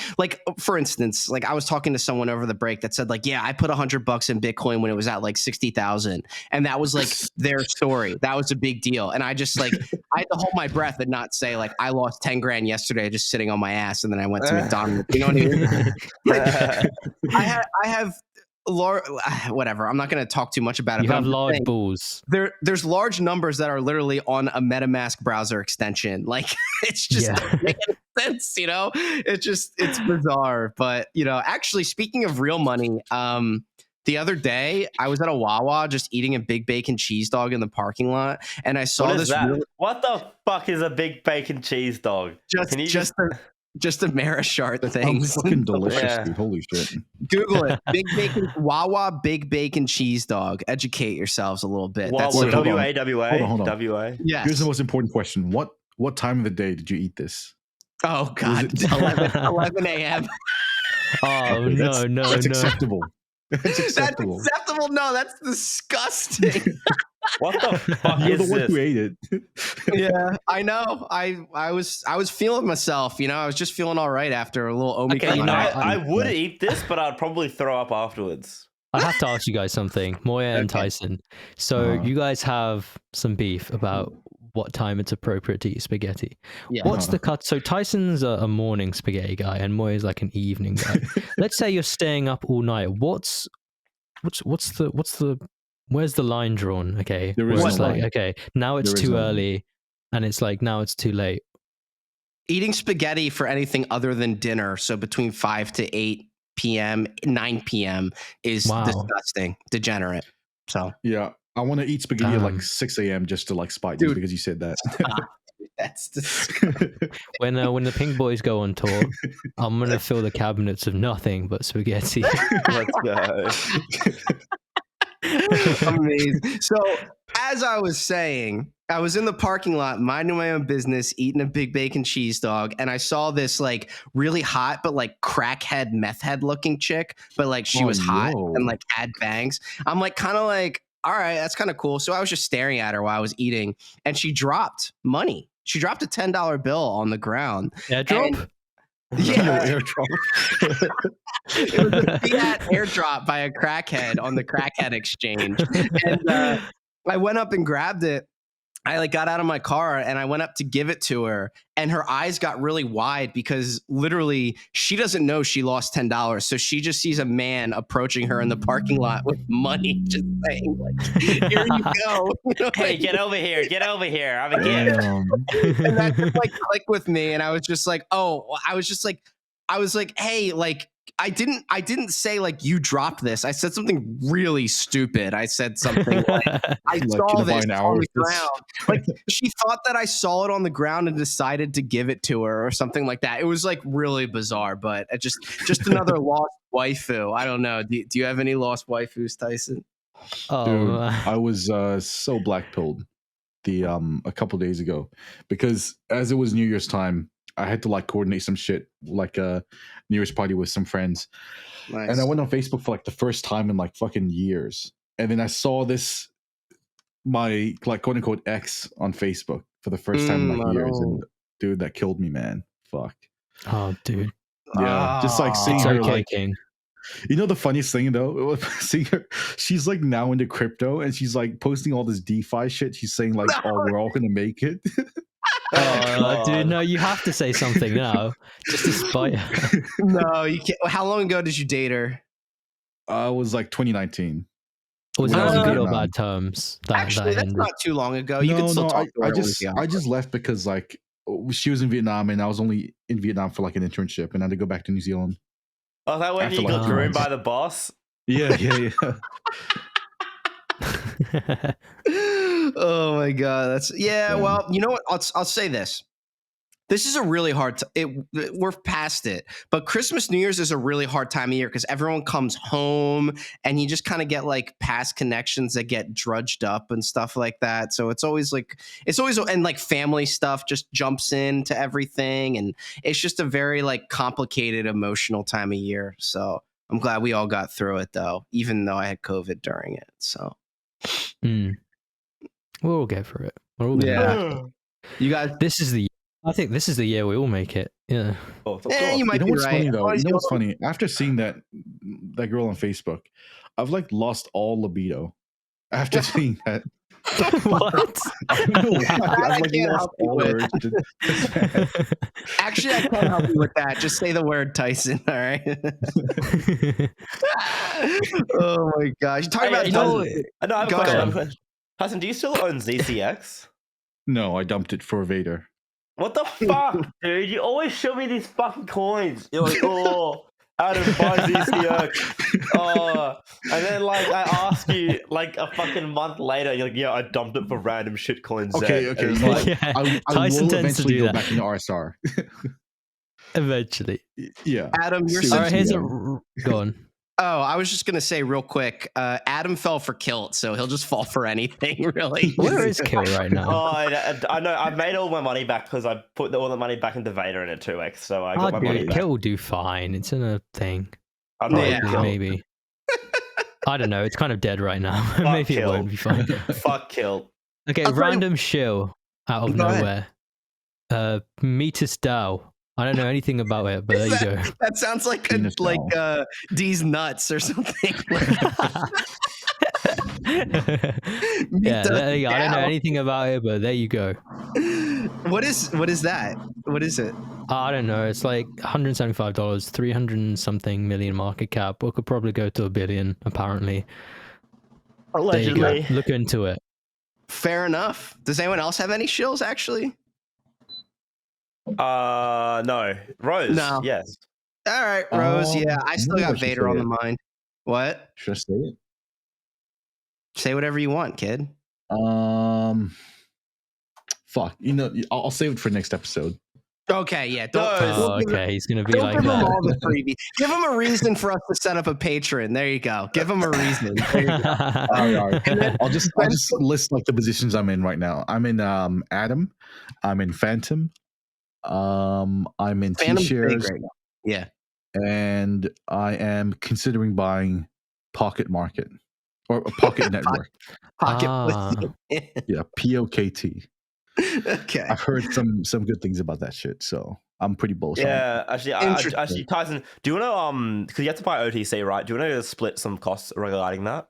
for instance, like I was talking to someone over the break that said like, yeah, I put $100 in Bitcoin when it was at like 60,000. And that was like their story. That was a big deal. And I just like, I had to hold my breath and not say like, I lost 10 grand yesterday just sitting on my ass. And then I went to McDonald's. You know what I mean? I have whatever. I'm not going to talk too much about it. You have large balls. There's large numbers that are literally on a MetaMask browser extension. Like it's just doesn't make any sense, you know? It's bizarre. But you know, actually speaking of real money, the other day I was at a Wawa just eating a big bacon cheese dog in the parking lot, and I saw this. What the fuck is a big bacon cheese dog? Just Amerishart things. Fucking delicious, dude. Holy shit. Google it. Wawa big bacon cheese dog. Educate yourselves a little bit. That's W-A-W-A. Yes. Here's the most important question. What time of the day did you eat this? Oh God. 11 a.m. Oh no. That's acceptable. That's acceptable. That's acceptable? No, that's disgusting. What the fuck You're is the one this? who ate it. Yeah, I know. I was feeling myself, you know. I was just feeling all right after a little Omicron. Okay, you know, I would eat this, but I'd probably throw up afterwards. I have to ask you guys something, Moya and Tyson. So you guys have some beef about what time it's appropriate to eat spaghetti. Yeah. What's the cut? So Tyson's a morning spaghetti guy, and Moya's like an evening guy. Let's say you're staying up all night. What's the where's the line drawn? Okay, there is no line. Okay, now it's too early, and it's like now it's too late. Eating spaghetti for anything other than dinner, so between 5 to 8 p.m., 9 p.m. is disgusting, degenerate. So yeah, I want to eat spaghetti at like 6 a.m. just to like spite you because you said that. That's disgusting. When the Pink Boys go on tour, I'm gonna fill the cabinets of nothing but spaghetti. Let's go. Amazing. So as I was saying, I was in the parking lot minding my own business, eating a big bacon cheese dog, and I saw this like really hot but like crackhead meth head looking chick, but like she was hot and like had bangs. I'm like kind of like, all right, that's kind of cool. So I was just staring at her while I was eating, and she dropped money. She dropped a $10 bill on the ground. Airdrop? Yeah, airdrop. It was a fiat airdrop by a crackhead on the crackhead exchange. And I went up and grabbed it. I like got out of my car and I went up to give it to her, and her eyes got really wide because literally she doesn't know she lost $10. So she just sees a man approaching her in the parking lot with money, just saying like, "Here you go." You know, hey, get over here! Get over here! I'm a gift. And that just like clicked with me, and I was just like, hey, like. I didn't say like you dropped this. I said something really stupid. I said something like I saw this on the ground. Like she thought that I saw it on the ground and decided to give it to her or something like that. It was like really bizarre, but just another lost waifu. I don't know. Do you have any lost waifus, Tyson? Oh, Dude, I was so black-pilled a couple days ago because as it was New Year's time, I had to like coordinate some shit, like a New Year's party with some friends. Nice. And I went on Facebook for like the first time in like fucking years. And then I saw my like quote unquote ex on Facebook for the first time in like years. And dude, that killed me, man. Fuck. oh, dude. Yeah. Just like seeing It's her okay, like, King. you know, the funniest thing though, seeing her, she's like now into crypto and she's like posting all this DeFi shit. She's saying like, oh, we're all gonna make it. Oh, dude, no, you have to say something now, just to spite her. No, you can't. How long ago did you date her? It was like 2019. Was it When I was on in good or Vietnam. bad terms? That Actually, that's ended? not too long ago. You No, can still no, talk to her. I just left because like she was in Vietnam and I was only in Vietnam for like an internship and I had to go back to New Zealand. Oh, that when After you like got 2 groomed months. by the boss? Yeah, yeah, yeah. Oh my god, that's yeah. Yeah. Well, you know what? I'll say this. This is a really hard. We're past it, but Christmas, New Year's is a really hard time of year because everyone comes home and you just kind of get like past connections that get drudged up and stuff like that. So it's always and like family stuff just jumps into everything, and it's just a very like complicated emotional time of year. So I'm glad we all got through it though, even though I had COVID during it. So We'll all get through it. We're all gonna Yeah. make it. you guys, I think this is the year we all make it. Yeah. Oh, of you course. might You know be what's right. funny though? Always You know what's go- funny? After seeing that girl on Facebook, I've like lost all libido. After seeing that, What? I don't know why. I I've like can't lost help you all with. urge to- Actually, I can't help you with that. Just say the word Tyson. All right. Oh my gosh! You're talking Hey, about you Tyson. know, I have a Go question. I ahead. have a question. Tyson, do you still own ZCX? No, I dumped it for Vader. What the fuck, dude? You always show me these fucking coins. You're like, oh, Adam, buy ZCX. Oh, and then like I ask you like a fucking month later, you're like, yeah, I dumped it for random shit coins. Okay, And okay. it's You know like, what? Yeah, I Tyson will tends to eventually do go that. back into RSR. Eventually. Yeah. Adam, you're Seriously. All right, here's yeah. go on. Oh, I was just gonna say real quick. Adam fell for Kilt, so he'll just fall for anything, really. Where is Kill right now? oh, I know. I've made all my money back because I put all the money back into Vader in a 2x, so I got my money Dude, back. Kill will do fine. It's in a thing. I'm not Yeah. Kill. Maybe. I don't know. It's kind of dead right now. Fuck Maybe it Kill. won't be fine. Fuck Kill. Okay, I'll tell you- random shill out of Go ahead. nowhere. Metis Dow. I don't know anything about it, but there you go. That sounds like Penis D's nuts or something. Yeah, there you go. I don't know anything about it, but there you go. What is that? What is it? I don't know. It's like $175, 300 and something million market cap. Or could probably go to $1 billion, apparently. There you go. Allegedly. Look into it. Fair enough. Does anyone else have any shills actually? No. Rose. No. Yes. All right, Rose. Yeah, I still maybe I got should Vader say on it. the mind. What? Should I say it? Say whatever you want, kid. Fuck. You know, I'll save it for next episode. Okay, yeah. Don't, Oh, okay. He's going to be don't like give him that. all the freebie. Give him a reason for us to set up a patron. There you go. Give him a reason. There you go. All right. I'll just list like the positions I'm in right now. I'm in Atom. I'm in Phantom. I'm in Phantom's big T-shares, right now. Yeah. and I am considering buying Pocket Market or Pocket Network. Pocket Ah. pussy. Yeah, POKT. Okay. I've heard some good things about that shit, so I'm pretty bullish. on it. Yeah, actually, Interesting. Tyson, do you want to because you have to buy OTC, right? Do you want to split some costs regarding that?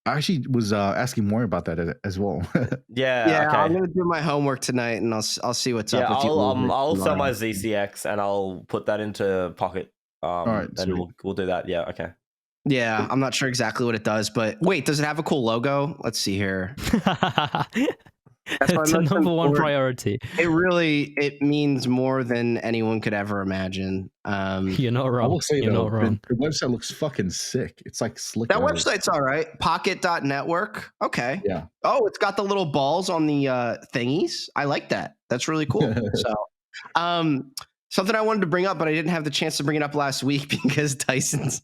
I actually was asking more about that as well. Yeah, Yeah, okay. I'm gonna do my homework tonight, and I'll see what's Yeah, up with you. I'll sell my tomorrow. ZCX and I'll put that into Pocket. right, and sweet. we'll do that. Yeah, okay. Yeah, I'm not sure exactly what it does, but wait, does it have a cool logo? Let's see here. It's my a most number one important- priority. It means more than anyone could ever imagine. You're not I wrong. will say You're though, not wrong. the website looks fucking sick. It's like slick. That out. website's all right. Pocket.network. Okay. Yeah. Oh, it's got the little balls on the thingies. I like that. That's really cool. So, something I wanted to bring up, but I didn't have the chance to bring it up last week because Tyson's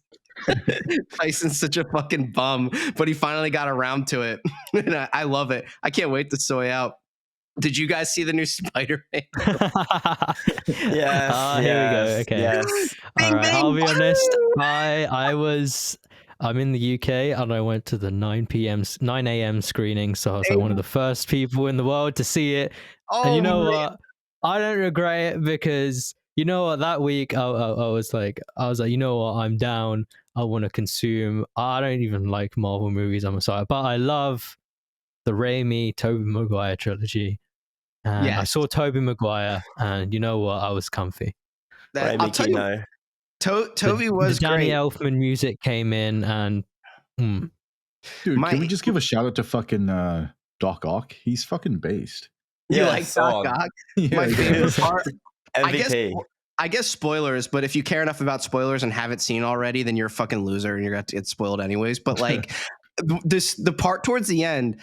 Tyson's such a fucking bum, but he finally got around to it. And I love it. I can't wait to soy out. Did you guys see the new Spider-Man? Yes. Here we go. Okay. Yes. Bing, All right. bing, I'll be honest. woo! I'm in the UK and I went to the 9 a.m. screening, so I was like one of the first people in the world to see it. And you know what? I don't regret it because you know what? That week I was like, you know what? I'm down. I want to consume. I don't even like Marvel movies. I'm sorry, but I love the Raimi, Tobey Maguire trilogy. And I saw Tobey Maguire, and you know what? I was comfy. I'll tell you, Toby was the Danny great. Elfman music came in, and dude, can we just give a shout out to fucking Doc Ock? He's fucking based. You like Doc Ock? Yeah, My favorite part. MVP. I guess spoilers, but if you care enough about spoilers and haven't seen already, then you're a fucking loser and you're going to get spoiled anyways. But like the part towards the end,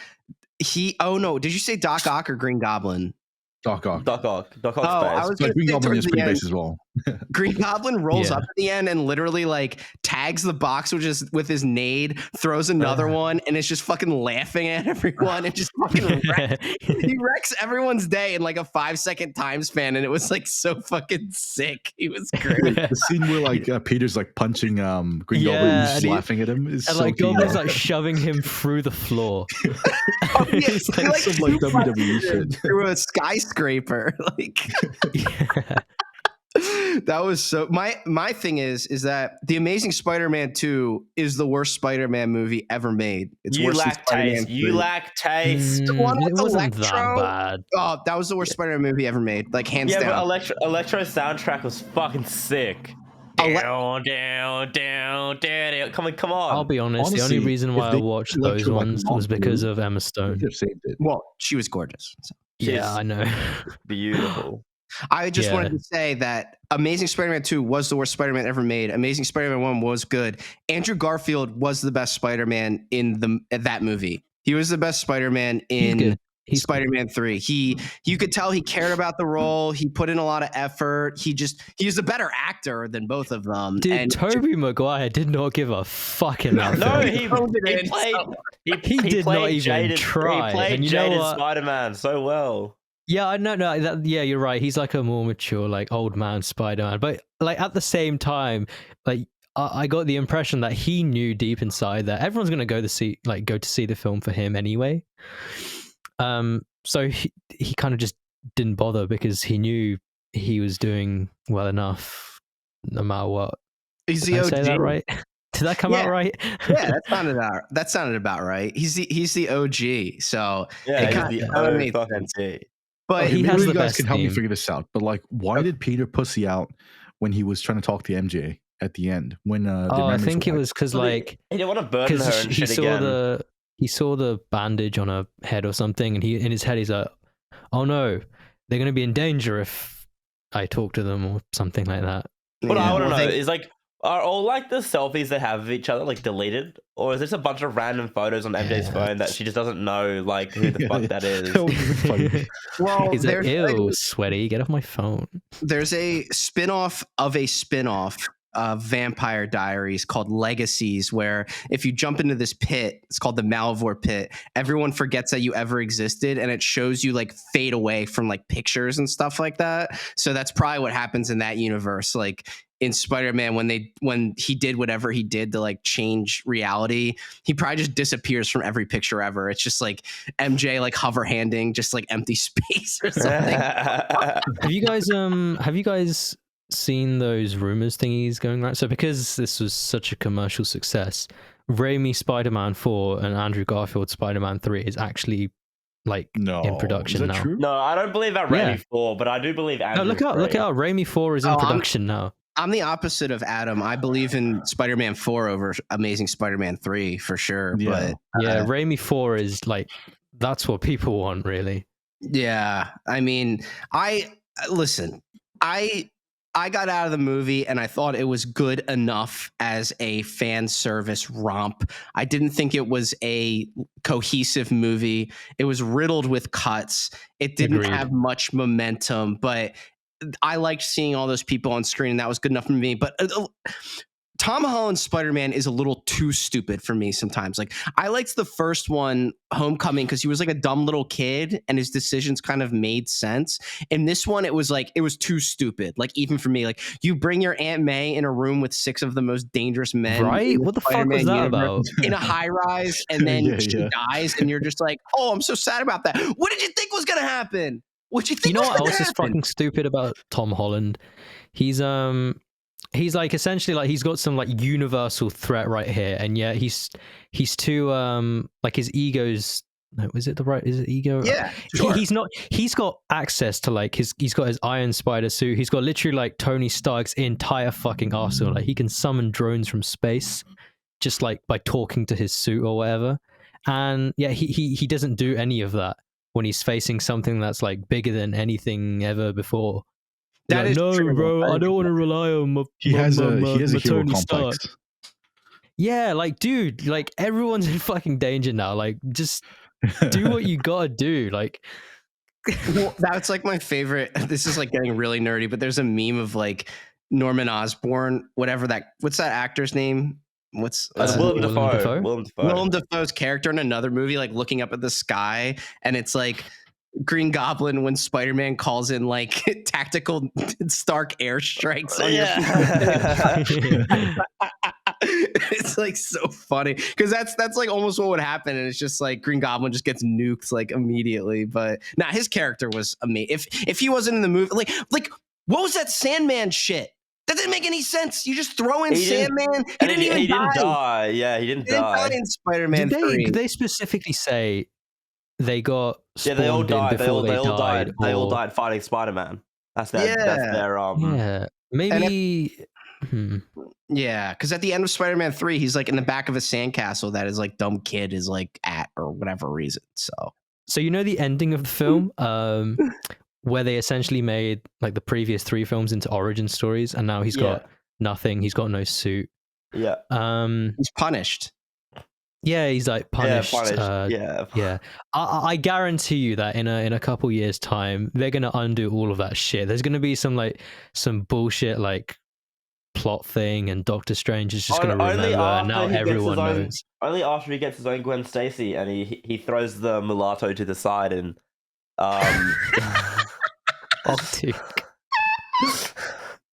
did you say Doc Ock or Green Goblin? Doc Ock. Doc Ock's I was Green Goblin is pretty base as well. Green Goblin rolls up at the end and literally like tags the box with his nade, throws another one, and is just fucking laughing at everyone and just fucking he wrecks everyone's day in like a 5-second time span, and it was like so fucking sick. He was great. The scene where like Peter's like punching Green Goblin and he's laughing at him is and so like Goblin's like shoving him through the floor. It's like some like WWE shit. Through a skyscraper. Like that was so my thing is that The Amazing Spider-Man 2 is the worst Spider-Man movie ever made. It's you worse lack than taste. You lack taste. The one with It wasn't Electro, that bad. Oh, that was the worst Spider-Man movie ever made. Like hands Yeah, down. but Electro's soundtrack was fucking sick. Down. Come on. I'll be honest. Honestly, the only reason why I watched those ones was because of Emma Stone. Saved it. Well, she was gorgeous. So. Yeah, I know. Beautiful. I just wanted to say that Amazing Spider-Man 2 was the worst Spider-Man ever made. Amazing Spider-Man 1 was good. Andrew Garfield was the best Spider-Man in that movie. He was the best Spider-Man in Spider-Man 3. You could tell he cared about the role. He put in a lot of effort. He's a better actor than both of them. Dude, and Tobey Maguire did not give a fuck in that No, film. he did not even try. He played And you know jaded what? Spider-Man so well. Yeah, I know. Yeah, you're right. He's like a more mature, like old man Spider-Man. But like at the same time, like I got the impression that he knew deep inside that everyone's gonna go to see the film for him anyway. So he kind of just didn't bother because he knew he was doing well enough, no matter what. He's Did the I OG. say that right? Did that come out right? Yeah, that sounded about right. He's the OG. So Yeah, he's the fucking G. But he has you the guys best can help me theme. figure this out. But like, why did Peter pussy out when he was trying to talk to MJ at the end? When I think it was because like he didn't want to burden her and he shit saw again. he saw the bandage on her head or something, and in his head he's like, "Oh no, they're going to be in danger if I talk to them or something like that." What I want to know is like, are all like the selfies they have of each other like deleted, or is this a bunch of random photos on MJ's phone that she just doesn't know like who the fuck that is? Well, he's like, "Ew, sweaty, get off my phone." There's a spin-off of a spin-off of Vampire Diaries called Legacies, where if you jump into this pit, it's called the Malivore pit, everyone forgets that you ever existed, and it shows you like fade away from like pictures and stuff like that. So that's probably what happens in that universe. Like in Spider-Man, when he did whatever he did to like change reality, he probably just disappears from every picture ever. It's just like MJ like hover handing just like empty space or something. Have you guys seen those rumors thingies going around? So because this was such a commercial success, Raimi Spider-Man 4 and Andrew Garfield Spider-Man 3 is actually like in production now. True? No, I don't believe that Raimi 4, but I do believe Andrew. No, look out! Raimi 4 is in production now. I'm the opposite of Adam. I believe in Spider-Man 4 over Amazing Spider-Man 3 for sure. Yeah. But Raimi 4 is like, that's what people want, really. Yeah. I mean, I got out of the movie and I thought it was good enough as a fan service romp. I didn't think it was a cohesive movie. It was riddled with cuts. It didn't have much momentum, but I liked seeing all those people on screen, and that was good enough for me. But Tom Holland's Spider-Man is a little too stupid for me sometimes. Like, I liked the first one, Homecoming, because he was like a dumb little kid and his decisions kind of made sense. In this one, it was too stupid. Like, even for me, like, you bring your Aunt May in a room with 6 of the most dangerous men. Right? What the fuck was that about? In a high rise, and then she dies, and you're just like, oh, I'm so sad about that. What did you think was going to happen? What did you think You know was what going to else is happen? fucking stupid about Tom Holland? He's like essentially like he's got some like universal threat right here, and yet he's too like his ego's, no, is it ego? Yeah, sure. He's got access to like he's got his Iron Spider suit. He's got literally like Tony Stark's entire fucking arsenal. Like he can summon drones from space just like by talking to his suit or whatever. And yeah, he doesn't do any of that when he's facing something that's like bigger than anything ever before. That like, is no, true. bro. I don't want to rely on my. He has a my hero Tony complex. Stark. Yeah, like, dude, like everyone's in fucking danger now. Like, just do what you gotta do. Like, Well, that's like my favorite. This is like getting really nerdy, but there's a meme of like Norman Osborn, what's that actor's name? What's Willem Willem Dafoe? Dafoe. Willem Dafoe's character in another movie, like looking up at the sky, and it's like Green Goblin when Spider-Man calls in like tactical Stark airstrikes on It's like so funny because that's like almost what would happen, and it's just like Green Goblin just gets nuked like immediately. But his character was amazing. If he wasn't in the movie, like what was that Sandman shit? That didn't make any sense. You just throw in Sandman. He didn't even die. Yeah, he didn't die. In Spider-Man 3. Did they specifically say they got Yeah, they all died. They all died. They all or- died fighting Spider-Man. That's their Yeah, maybe. Yeah, because at the end of Spider-Man 3, he's like in the back of a sandcastle that his like dumb kid is like at or whatever reason. So you know the ending of the film, where they essentially made like the previous 3 films into origin stories, and now he's got nothing. He's got no suit. Yeah. He's punished. Yeah, he's like punished. Yeah. I guarantee you that in a couple years' time, they're gonna undo all of that shit. There's gonna be some bullshit like plot thing, and Doctor Strange is just gonna remember, and now everyone knows. Only after he gets his own Gwen Stacy, and he throws the mulatto to the side, and Oh, dude.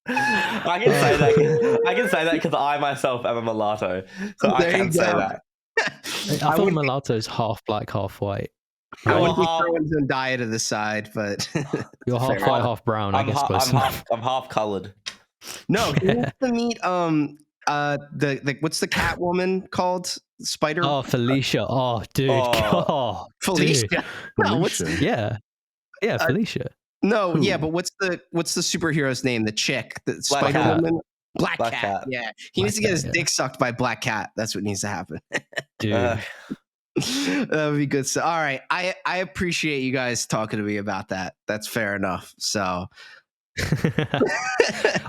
I can say that because I myself am a mulatto, so I can say that. I thought mulatto's half black, half white. I wouldn't be throwing Zendaya to the side, but you're half white, half brown. I guess I'm half colored. No, he wants to meet the what's the cat woman called? Spider. Oh, Felicia. Oh, dude. Oh, Felicia. Dude. No, yeah, Felicia. No, Who? yeah, but what's the superhero's name? The chick, the Black Spider Cat. Woman. Black Black Cat. Cat. Yeah, he needs to get his dick sucked by Black Cat. That's what needs to happen. Dude. That would be good. So, all right, I appreciate you guys talking to me about that. That's fair enough. So,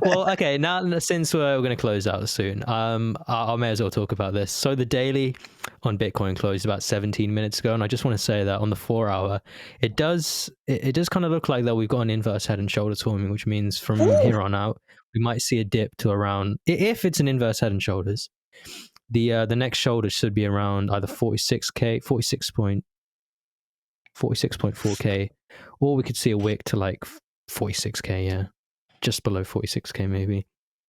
well, okay. Now, since we're going to close out soon, I may as well talk about this. So, the daily on Bitcoin closed about 17 minutes ago, and I just want to say that on the 4-hour, it does kind of look like that we've got an inverse head and shoulders forming, which means from here on out, we might see a dip to around, if it's an inverse head and shoulders, the next shoulder should be around either 46k, 46.4k, or we could see a wick to like 46k, yeah, just below 46k maybe.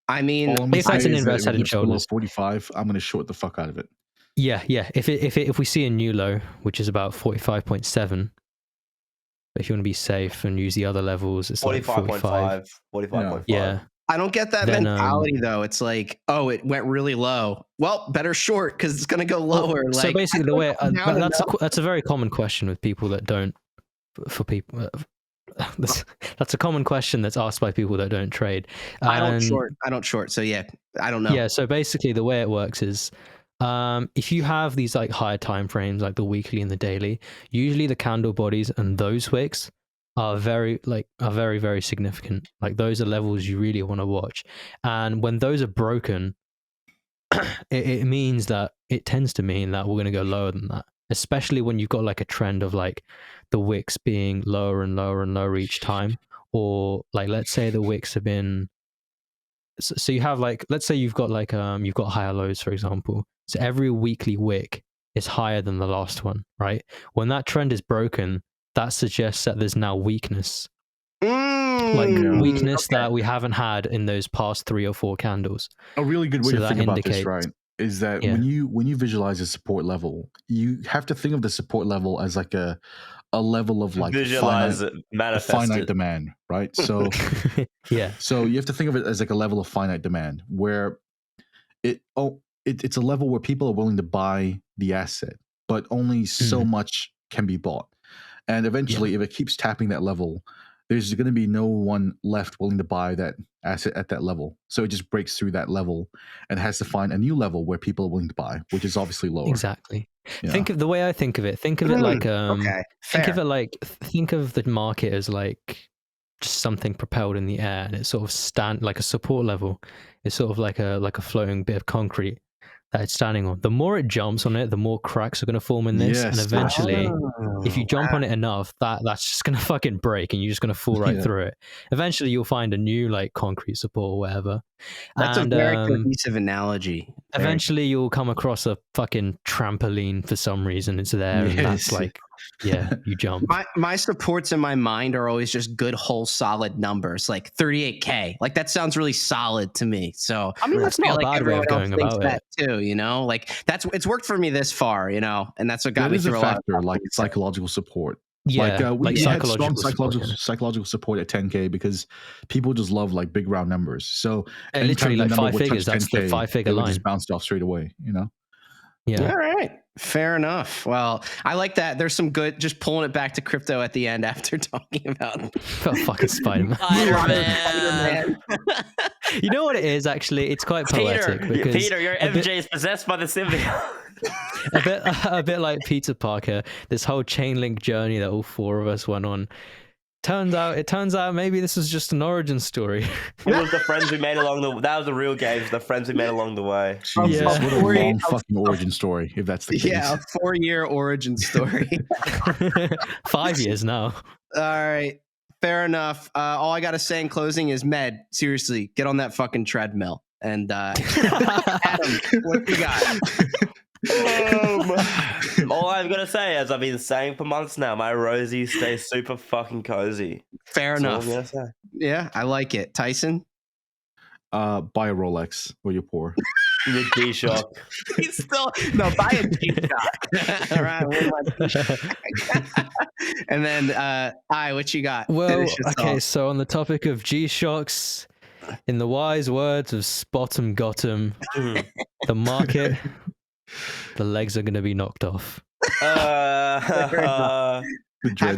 I mean, if that's an inverse head and shoulders, 45, I'm gonna short the fuck out of it. Yeah. If we see a new low, which is about 45.7, if you want to be safe and use the other levels, it's 45.5. 45.5. Yeah. I don't get that mentality though. It's like, oh, it went really low. Well, better short because it's going to go lower. So like, basically, the way that's a very common question with people that don't. For people, that's a common question that's asked by people that don't trade. I don't short. So yeah, I don't know. Yeah. So basically, the way it works is, if you have these like higher time frames, like the weekly and the daily, usually the candle bodies and those wicks are very, very significant. Like those are levels you really want to watch. And when those are broken, it tends to mean that we're going to go lower than that, especially when you've got like a trend of like the wicks being lower and lower and lower each time. Or like, let's say the wicks have been so you have like, let's say you've got like you've got higher lows, for example. So every weekly wick is higher than the last one, right? When that trend is broken, that suggests that there's now weakness. Like weakness that we haven't had in those past 3 or 4 candles. A really good way So to that think about this, indicates- right, is that Yeah. when you visualize a support level, you have to think of the support level as like a level of like Visualize it, manifest finite it. demand, right? So Yeah. so you have to think of it as like a level of finite demand where it's a level where people are willing to buy the asset, but only so much can be bought. And eventually, if it keeps tapping that level, there's going to be no one left willing to buy that asset at that level. So it just breaks through that level and has to find a new level where people are willing to buy, which is obviously lower. Exactly. Yeah. Think of the way I think of it. Think of it like okay, think of fair. it like think of the market as like just something propelled in the air, and it's sort of stand like a support level. It's sort of like a floating bit of concrete that it's standing on. The more it jumps on it, the more cracks are going to form in this, and Yes. eventually, if you jump on it enough, that's just going to fucking break, and you're just going to fall right through it. Eventually, you'll find a new like concrete support or whatever. That's and, a very cohesive analogy. Eventually, you'll come across a fucking trampoline for some reason. It's there, and that's Yes. like, yeah, you jump. My supports in my mind are always just good, whole, solid numbers, like 38K. Like that sounds really solid to me. So I mean, that's feel not a bad way of everyone else going thinks about that it. too. You know, like it's worked for me this far. You know, and that's what got That me is a through a lot. factor, like psychological support. Yeah, we had strong psychological support, psychological support at 10K because people just love like big round numbers. So yeah. Literally anytime like the number 5 would touch figures. That's the 10K, 5-figure it would line. just bounced off straight away. You know. Yeah. All right. Fair enough. Well, I like that. There's some good, just pulling it back to crypto at the end after talking about Oh, fucking Spider-Man. Spider-Man. You know what it is, actually? It's quite poetic. Because Peter, your MJ is possessed by the symbiote. a bit like Peter Parker, this whole chain link journey that all 4 of us went on. It turns out maybe this was just an origin story. It was the friends we made along the. That was the real games. The friends we made along the way. Jesus, Yeah. what a long fucking origin story, if that's the case. Yeah, a 4-year origin story. 5 years now. All right. Fair enough. All I got to say in closing is, Med, seriously, get on that fucking treadmill. And Adam, what you got? All I'm gonna say, as I've been saying for months now, my Rosie stays super fucking cozy. Fair That's all enough. I'm gonna say. Yeah, I like it. Tyson? Buy a Rolex or you're poor. The G-Shock. He's still no, buy a G-Shock. All right, what am I G-Shock? And then what you got? Well, Finish us okay, off. so on the topic of G-Shocks, in the wise words of Spot'em Got'em, the market, the legs are going to be knocked off. Happy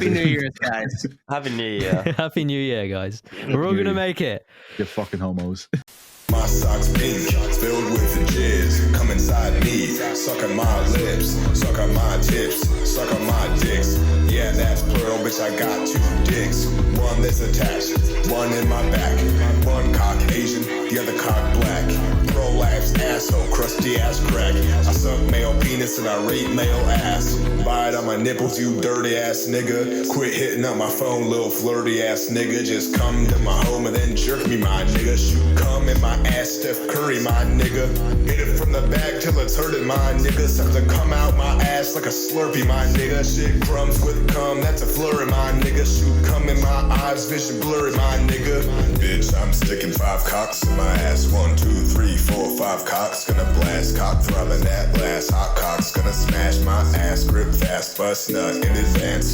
New Year, guys. Happy New Year. Happy New Year, guys. We're all going to make it. You fucking homos. My socks pink, filled with the jizz. Come inside me, suck on my lips, suck on my tips, suck on my dicks. Yeah, that's plural, bitch, I got 2 dicks. One that's attached, one in my back. One Caucasian, the other cock black. Prolapse, asshole, crusty ass crack. I suck male penis and I rape male ass. Bite on my nipples, you dirty ass nigga. Quit hitting up my phone, little flirty ass nigga. Just come to my home and then jerk me, my nigga. Shoot cum in my ass, Steph Curry, my nigga. Hit it from the back till it's hurting, my nigga. Something come out my ass like a Slurpee, my nigga. Shit crumbs with cum, that's a flurry, my nigga. Shoot cum in my eyes, vision blurry, my nigga. Bitch, I'm sticking 5 cocks in my ass. 1, 2, 3, 4, 5 cocks. Gonna blast, cock throbbing that blast. Hot cocks gonna smash my ass, grip fast, bust nut in advance.